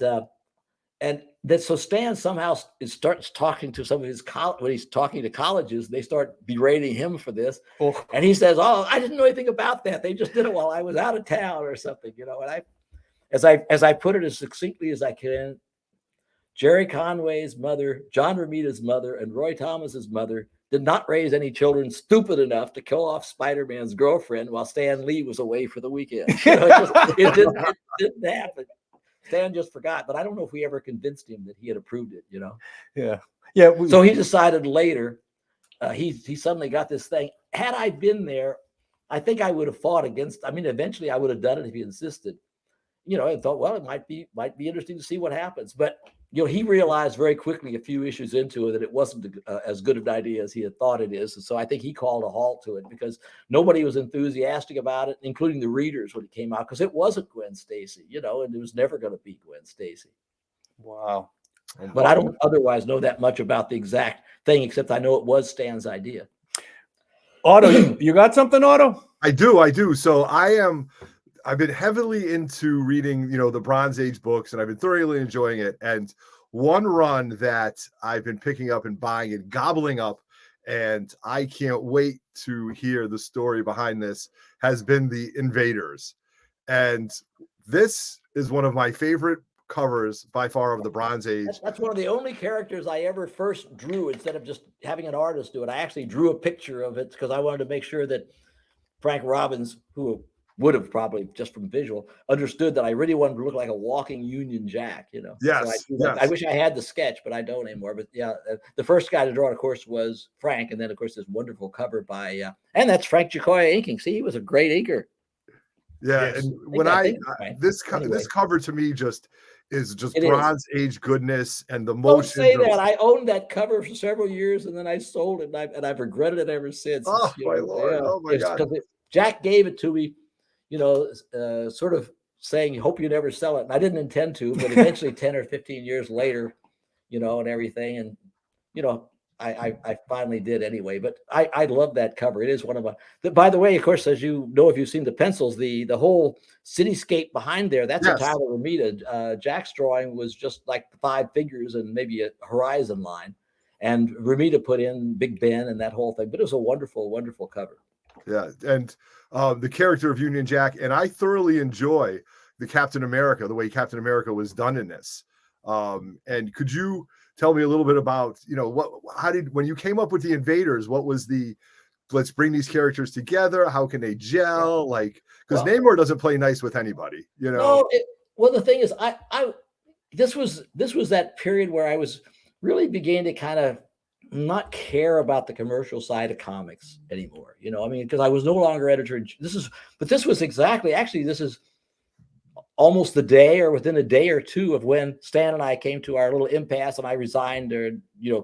and then so Stan somehow starts talking to some of his when he's talking to colleges, they start berating him for this, and he says, "Oh, I didn't know anything about that. They just did it while I was out of town or something," And as I put it as succinctly as I can, Jerry Conway's mother, John Romita's mother, and Roy Thomas's mother did not raise any children stupid enough to kill off Spider-Man's girlfriend while Stan Lee was away for the weekend. It didn't happen. Stan just forgot, but I don't know if we ever convinced him that he had approved it. Yeah. So he decided later. He suddenly got this thing. Had I been there, I think I would have fought against. I mean, eventually I would have done it if he insisted. I thought, well, it might be interesting to see what happens. But he realized very quickly, a few issues into it, that it wasn't as good an idea as he had thought it is. And so I think he called a halt to it because nobody was enthusiastic about it, including the readers when it came out, because it wasn't Gwen Stacy, and it was never going to be Gwen Stacy. Wow. But I don't otherwise know that much about the exact thing, except I know it was Stan's idea. Otto, you got something, Otto? I do. So I've been heavily into reading, the Bronze Age books, and I've been thoroughly enjoying it. And one run that I've been picking up and buying and gobbling up, and I can't wait to hear the story behind this, has been the Invaders. And this is one of my favorite covers by far of the Bronze Age. That's one of the only characters I ever first drew instead of just having an artist do it. I actually drew a picture of it because I wanted to make sure that Frank Robbins, who would have probably just from visual understood that I really wanted to look like a walking Union Jack, Yes, So I wish I had the sketch, but I don't anymore. But yeah, the first guy to draw it, of course, was Frank, and then of course this wonderful cover by and that's Frank Giacoya inking. See, he was a great inker. Yeah, Yes. and when this cover to me is Bronze Age goodness and the motion. Don't say that. I owned that cover for several years, and then I sold it, and I've regretted it ever since. Oh my Lord! Yeah, oh my God! Jack gave it to me, sort of saying, "Hope you never sell it." And I didn't intend to, but eventually, 10 or 15 years later, and everything, and I finally did anyway. But I love that cover. It is one of my. By the way, of course, as you know, if you've seen the pencils, the whole cityscape behind there, that's entirely Romita. Jack's drawing was just like 5 figures and maybe a horizon line, and Romita put in Big Ben and that whole thing. But it was a wonderful, wonderful cover. Yeah, and the character of Union Jack, and I thoroughly enjoy the Captain America, the way Captain America was done in this. And could you tell me a little bit about, when you came up with the Invaders, what was let's bring these characters together? How can they gel? Because Namor doesn't play nice with anybody, No, well, the thing is, this was that period where I was really beginning to kind of not care about the commercial side of comics anymore, because I was no longer editor. This is almost the day or within a day or two of when Stan and I came to our little impasse and I resigned or,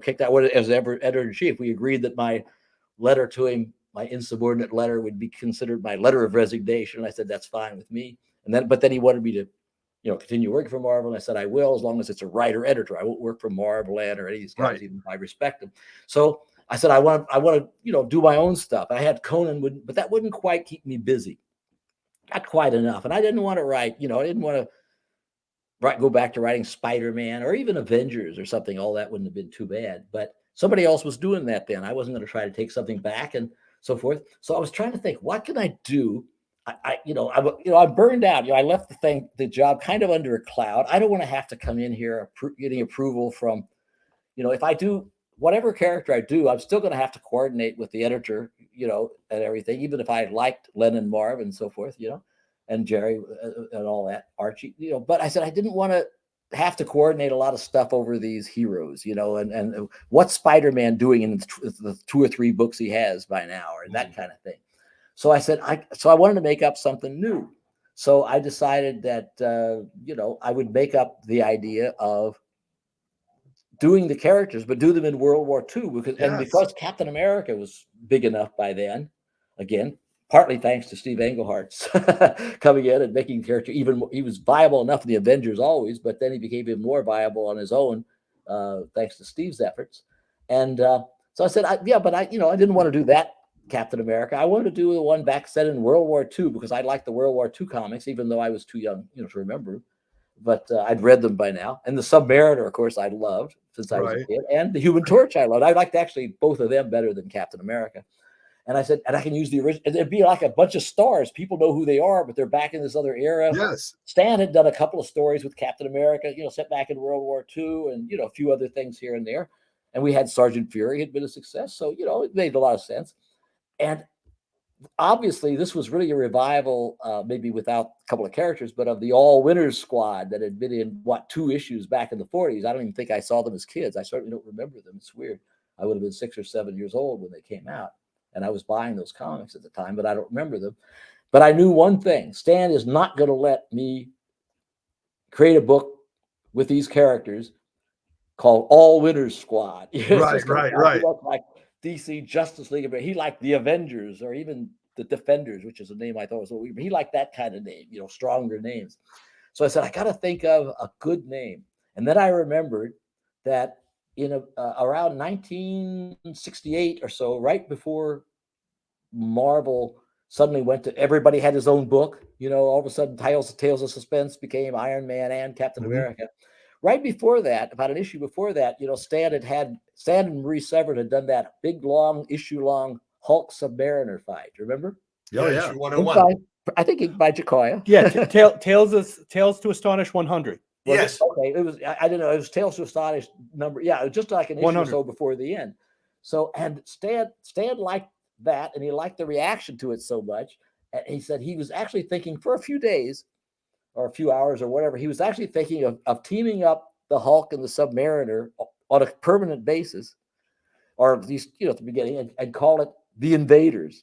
kicked out as editor-in-chief. We agreed that my letter to him, my insubordinate letter, would be considered my letter of resignation. And I said, that's fine with me. But then he wanted me to, continue working for Marvel. And I said, I will, as long as it's a writer editor. I won't work for Marvel or any of these guys, even if I respect them. So I said, I want to, do my own stuff. I had Conan, but that wouldn't quite keep me busy. Not quite enough. And I didn't want to write, I didn't want to go back to writing Spider-Man or even Avengers or something. All that wouldn't have been too bad. But somebody else was doing that then. I wasn't going to try to take something back and so forth. So I was trying to think, what can I do? I'm burned out. I left the job kind of under a cloud. I don't want to have to come in here getting approval from, if I do whatever character I do, I'm still going to have to coordinate with the editor, and everything, even if I liked Len and Marv and so forth, and Jerry and all that, Archie, but I said, I didn't want to have to coordinate a lot of stuff over these heroes, and what's Spider-Man doing in the 2 or 3 books he has by now, or that kind of thing. So I said, I wanted to make up something new. So I decided that, I would make up the idea of doing the characters, but do them in World War II because and Yes. because Captain America was big enough by then, again, partly thanks to Steve Englehart's coming in and making the character even more, he was viable enough in the Avengers always, but then he became even more viable on his own, thanks to Steve's efforts. And so I said, I didn't want to do that Captain America. I wanted to do the one back set in World War II because I liked the World War II comics, even though I was too young, to remember. But I'd read them by now. And the Submariner, of course, I loved since I was a kid. And the Human Torch I loved. I liked actually both of them better than Captain America. And I said, and I can use the original. It'd be like a bunch of stars. People know who they are, but they're back in this other era. Yes. Stan had done a couple of stories with Captain America, set back in World War II and, a few other things here and there. And we had Sergeant Fury had been a success. So, it made a lot of sense. And obviously, this was really a revival, maybe without a couple of characters, but of the All Winners squad that had been in, 2 issues back in the 40s. I don't even think I saw them as kids. I certainly don't remember them. It's weird. I would have been 6 or 7 years old when they came out. And I was buying those comics at the time, but I don't remember them. But I knew one thing. Stan is not going to let me create a book with these characters called All Winners Squad. Right. Like DC Justice League, but he liked the Avengers or even the Defenders, which is a name I thought was a little weird. But he liked that kind of name, stronger names. So I said, I got to think of a good name. And then I remembered that in around 1968 or so, right before Marvel suddenly went to, everybody had his own book, all of a sudden Tales of Suspense became Iron Man and Captain America. Right before that, about an issue before that, Stan and Marie Severin had done that big, issue-long Hulk Submariner fight. Remember? Oh, yeah. Issue 101. I think by Jacoya. Yeah, Tales to Astonish 100. Yes. Okay. It was. I didn't know. It was Tales to Astonish number. Yeah, it was just like an issue or so before the end. So, and Stan liked that, and he liked the reaction to it so much. And he said he was actually thinking for a few days or a few hours or whatever, he was actually thinking of teaming up the Hulk and the Submariner on a permanent basis, or at least, at the beginning, and call it The Invaders.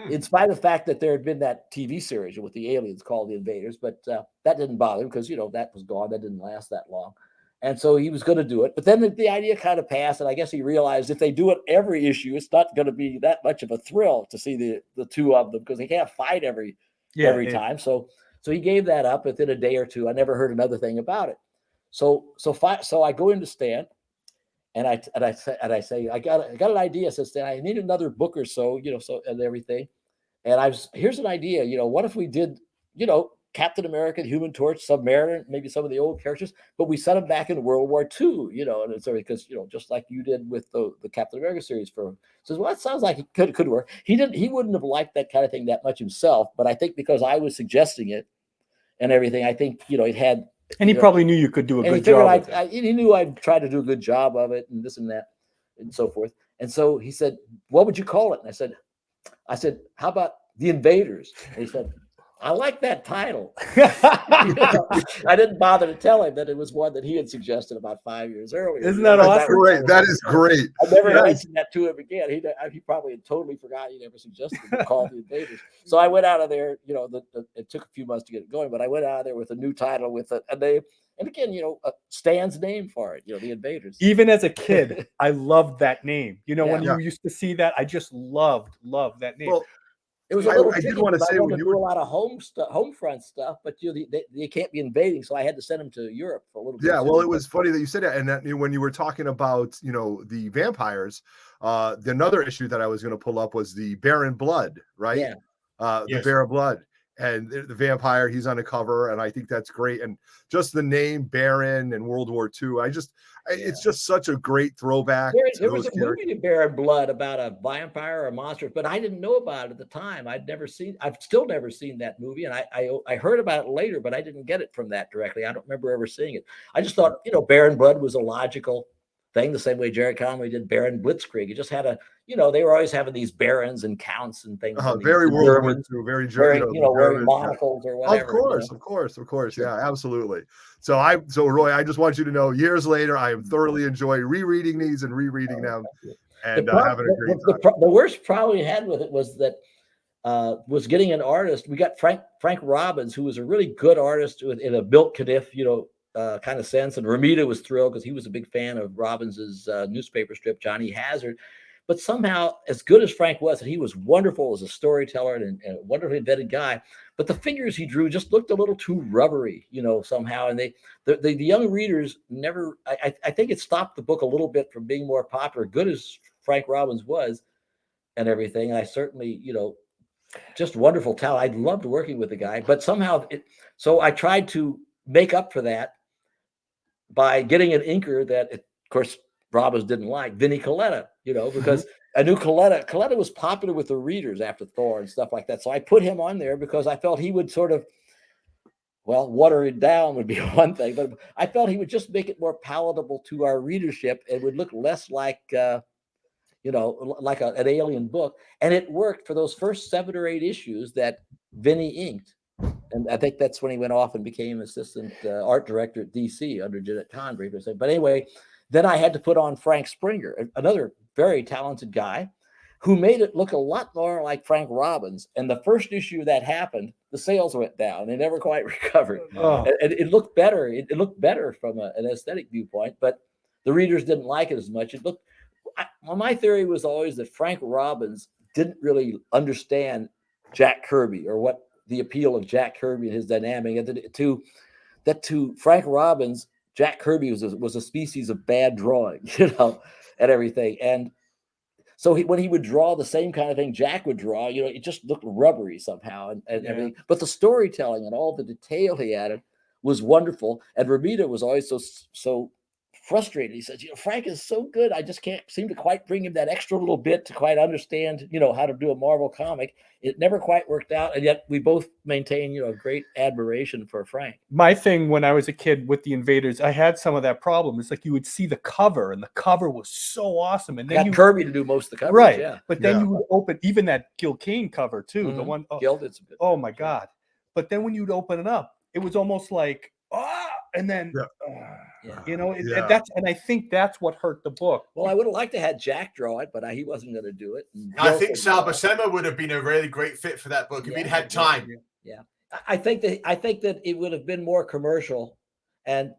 In spite of the fact that there had been that TV series with the aliens called The Invaders, but that didn't bother him because, that was gone. That didn't last that long. And so he was going to do it. But then the idea kind of passed, and I guess he realized if they do it every issue, it's not going to be that much of a thrill to see the two of them because they can't fight every time. So he gave that up within a day or two. I never heard another thing about it. So I go into Stan, and I say I got an idea. Says Stan, I need another book or so, and everything. And here's an idea. What if we did, Captain America, the Human Torch, Submariner, maybe some of the old characters, but we set them back in World War II, and it's because, just like you did with the Captain America series says, well, that sounds like it could work. He wouldn't have liked that kind of thing that much himself, but I think because I was suggesting it and everything, I think, it had. And he probably knew you could do a good job. He knew I'd try to do a good job of it and this and that and so forth. And so he said, what would you call it? And I said, how about The Invaders? And he said, I like that title. I didn't bother to tell him that it was one that he had suggested about 5 years earlier. Isn't that awesome? Great. That is great. I never mentioned that to him again. He probably had totally forgot he never suggested to call The Invaders. So I went out of there, it took a few months to get it going, but I went out of there with a new title with a name. And again, Stan's name for it, The Invaders. Even as a kid, I loved that name. When you used to see that, I just loved that name. Well, it was a little I did want to say when you do a lot of home front stuff, but they can't be invading, so I had to send them to Europe for a little bit. Yeah, well, it was funny that you said that, and that when you were talking about the vampires, another issue that I was going to pull up was the Baron Blood, right? Yeah, the Baron Blood. And the vampire, he's on the cover, and I think that's great. And just the name Baron and World War II, it's just such a great throwback. There was a movie to Baron Blood about a vampire or a monster, but I didn't know about it at the time. I've still never seen that movie, and I heard about it later, but I didn't get it from that directly. I don't remember ever seeing it. I just thought, Baron Blood was a logical thing, the same way Jerry Conway did Baron Blitzkrieg. It just had they were always having these barons and counts and things. Very World War II, very German, wearing monocles or whatever. Of course, yeah, absolutely. So Roy, I just want you to know, years later, I am thoroughly enjoying rereading these and rereading them, and having a great time. The worst problem we had with it was that was getting an artist. We got Frank Robbins, who was a really good artist in a Milt Caniff, kind of sense. And Ramita was thrilled because he was a big fan of Robbins's newspaper strip, Johnny Hazard. But somehow, as good as Frank was, and he was wonderful as a storyteller and a wonderfully invented guy, but the figures he drew just looked a little too rubbery, somehow. And the young readers never, I think it stopped the book a little bit from being more popular, good as Frank Robbins was and everything. And I certainly, just wonderful talent. I loved working with the guy, but somehow so I tried to make up for that by getting an inker that, of course, Robbins didn't like, Vinnie Coletta, because I knew Coletta was popular with the readers after Thor and stuff like that. So I put him on there because I felt he would sort of, water it down would be one thing, but I felt he would just make it more palatable to our readership and would look less like, like an alien book. And it worked for those first 7 or 8 issues that Vinnie inked. And I think that's when he went off and became assistant art director at DC under Jeanette Convery. But anyway, then I had to put on Frank Springer, another very talented guy who made it look a lot more like Frank Robbins. And the first issue that happened, the sales went down. They never quite recovered. Oh. And it looked better. It looked better from an aesthetic viewpoint, but the readers didn't like it as much. My theory was always that Frank Robbins didn't really understand Jack Kirby or what the appeal of Jack Kirby and his dynamic. And to Frank Robbins, Jack Kirby was a species of bad drawing, and everything. And so when he would draw the same kind of thing Jack would draw, it just looked rubbery somehow and everything. But the storytelling and all the detail he added was wonderful. And Ramita was always so frustrated. He says, Frank is so good. I just can't seem to quite bring him that extra little bit to quite understand, how to do a Marvel comic. It never quite worked out. And yet we both maintain, a great admiration for Frank. My thing when I was a kid with the Invaders, I had some of that problem. It's like you would see the cover, and the cover was so awesome. And then Kirby to do most of the coverage, right? Yeah. But then you would open even that Gil Kane cover too, the one. Gilded. Oh my God! But then when you'd open it up, it was almost like and then that's, and I think that's what hurt the book. Well, I would have liked to have Jack draw it, but he wasn't going to do it. I think Sal Buscema would have been a really great fit for that book if he'd had time. Yeah. I think that it would have been more commercial, and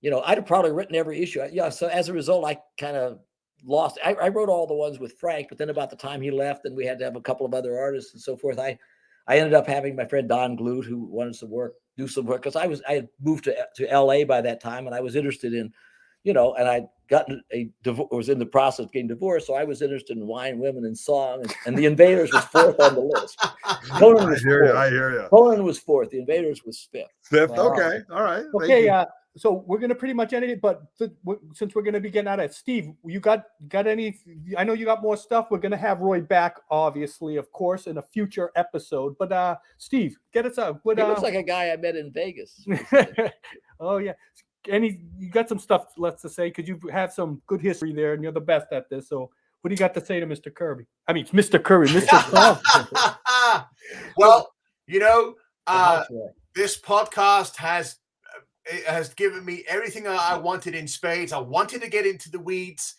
I'd have probably written every issue. So as a result, I kind of lost. I wrote all the ones with Frank, but then about the time he left, and we had to have a couple of other artists and so forth, I ended up having my friend Don Glued, who wanted to do some work, because I had moved to LA by that time, and I was interested in, and I'd gotten was in the process of getting divorced, so I was interested in wine, women, and song, and the Invaders was 4th on the list. Conan was I hear you. Conan was 4th. The Invaders was 5th. 5th. Okay. All right. Okay. So we're going to pretty much end it, but since we're going to be getting out of it, Steve, you got any? I know you got more stuff. We're going to have Roy back, obviously, of course, in a future episode. But Steve, get us out. He looks like a guy I met in Vegas. Oh yeah. You got some stuff left to say because you have some good history there, and you're the best at this. So what do you got to say to Mr. Kirby? I mean, Mr. Kirby, Mr. Well, this podcast has given me everything I wanted in spades. I wanted to get into the weeds.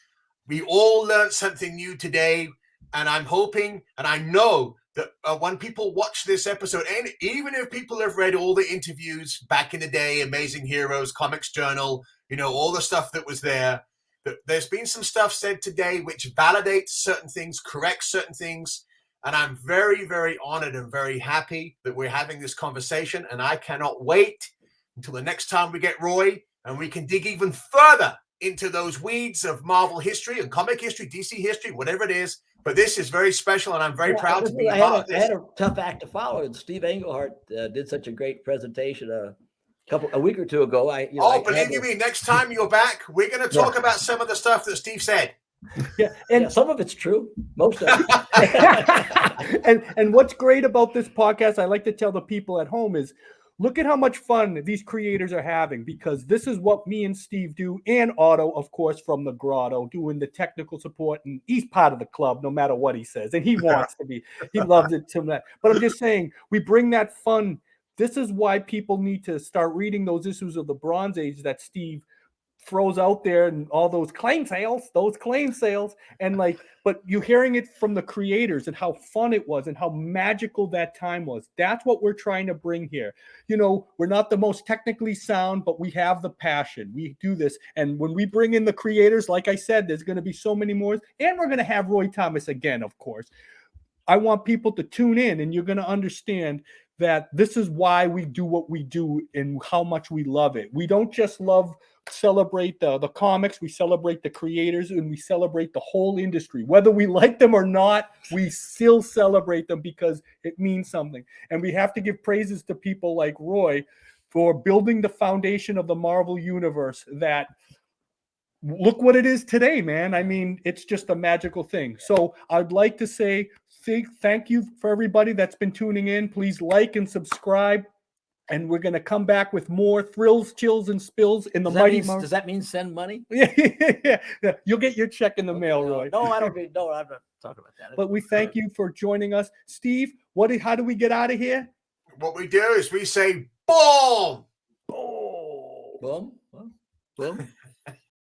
We all learned something new today, and I'm hoping and I know that when people watch this episode, and even if people have read all the interviews back in the day, Amazing Heroes, Comics Journal, all the stuff that was there, that there's been some stuff said today which validates certain things, corrects certain things, and I'm very, very honored and very happy that we're having this conversation, and I cannot wait until the next time we get Roy and we can dig even further into those weeds of Marvel history and comic history, DC history, whatever it is. But this is very special, and I'm very proud to be a part of this. I had a tough act to follow, and Steve Englehart did such a great presentation a week or two ago. Believe me, next time you're back, we're going to talk about some of the stuff that Steve said. Yeah, and some of it's true, most of it. and what's great about this podcast, I like to tell the people at home, is look at how much fun these creators are having, because this is what me and Steve do, and Otto, of course, from the Grotto, doing the technical support, and he's part of the club no matter what he says, and he wants to be. He loves it too much. But I'm just saying, we bring that fun. This is why people need to start reading those issues of the Bronze Age that Steve throws out there and all those claim sales, and like, but you're hearing it from the creators and how fun it was and how magical that time was. That's what we're trying to bring here. You know, we're not the most technically sound, but we have the passion. We do this, and when we bring in the creators, like I said, there's going to be so many more, and we're going to have Roy Thomas again, of course. I want people to tune in, and you're going to understand that this is why we do what we do and how much we love it. We don't just celebrate the comics, we celebrate the creators, and we celebrate the whole industry. Whether we like them or not, we still celebrate them because it means something. And we have to give praises to people like Roy for building the foundation of the Marvel universe that look what it is today, man. I mean, it's just a magical thing. So I'd like to say thank you for everybody that's been tuning in. Please like and subscribe. And we're going to come back with more thrills, chills, and spills in the Does that mean send money? Yeah. You'll get your check in the mail, Roy. No, I don't. No, I'm not talking about that. But we thank you for joining us. Steve, how do we get out of here? What we do is we say, boom! Boom. Boom. Boom.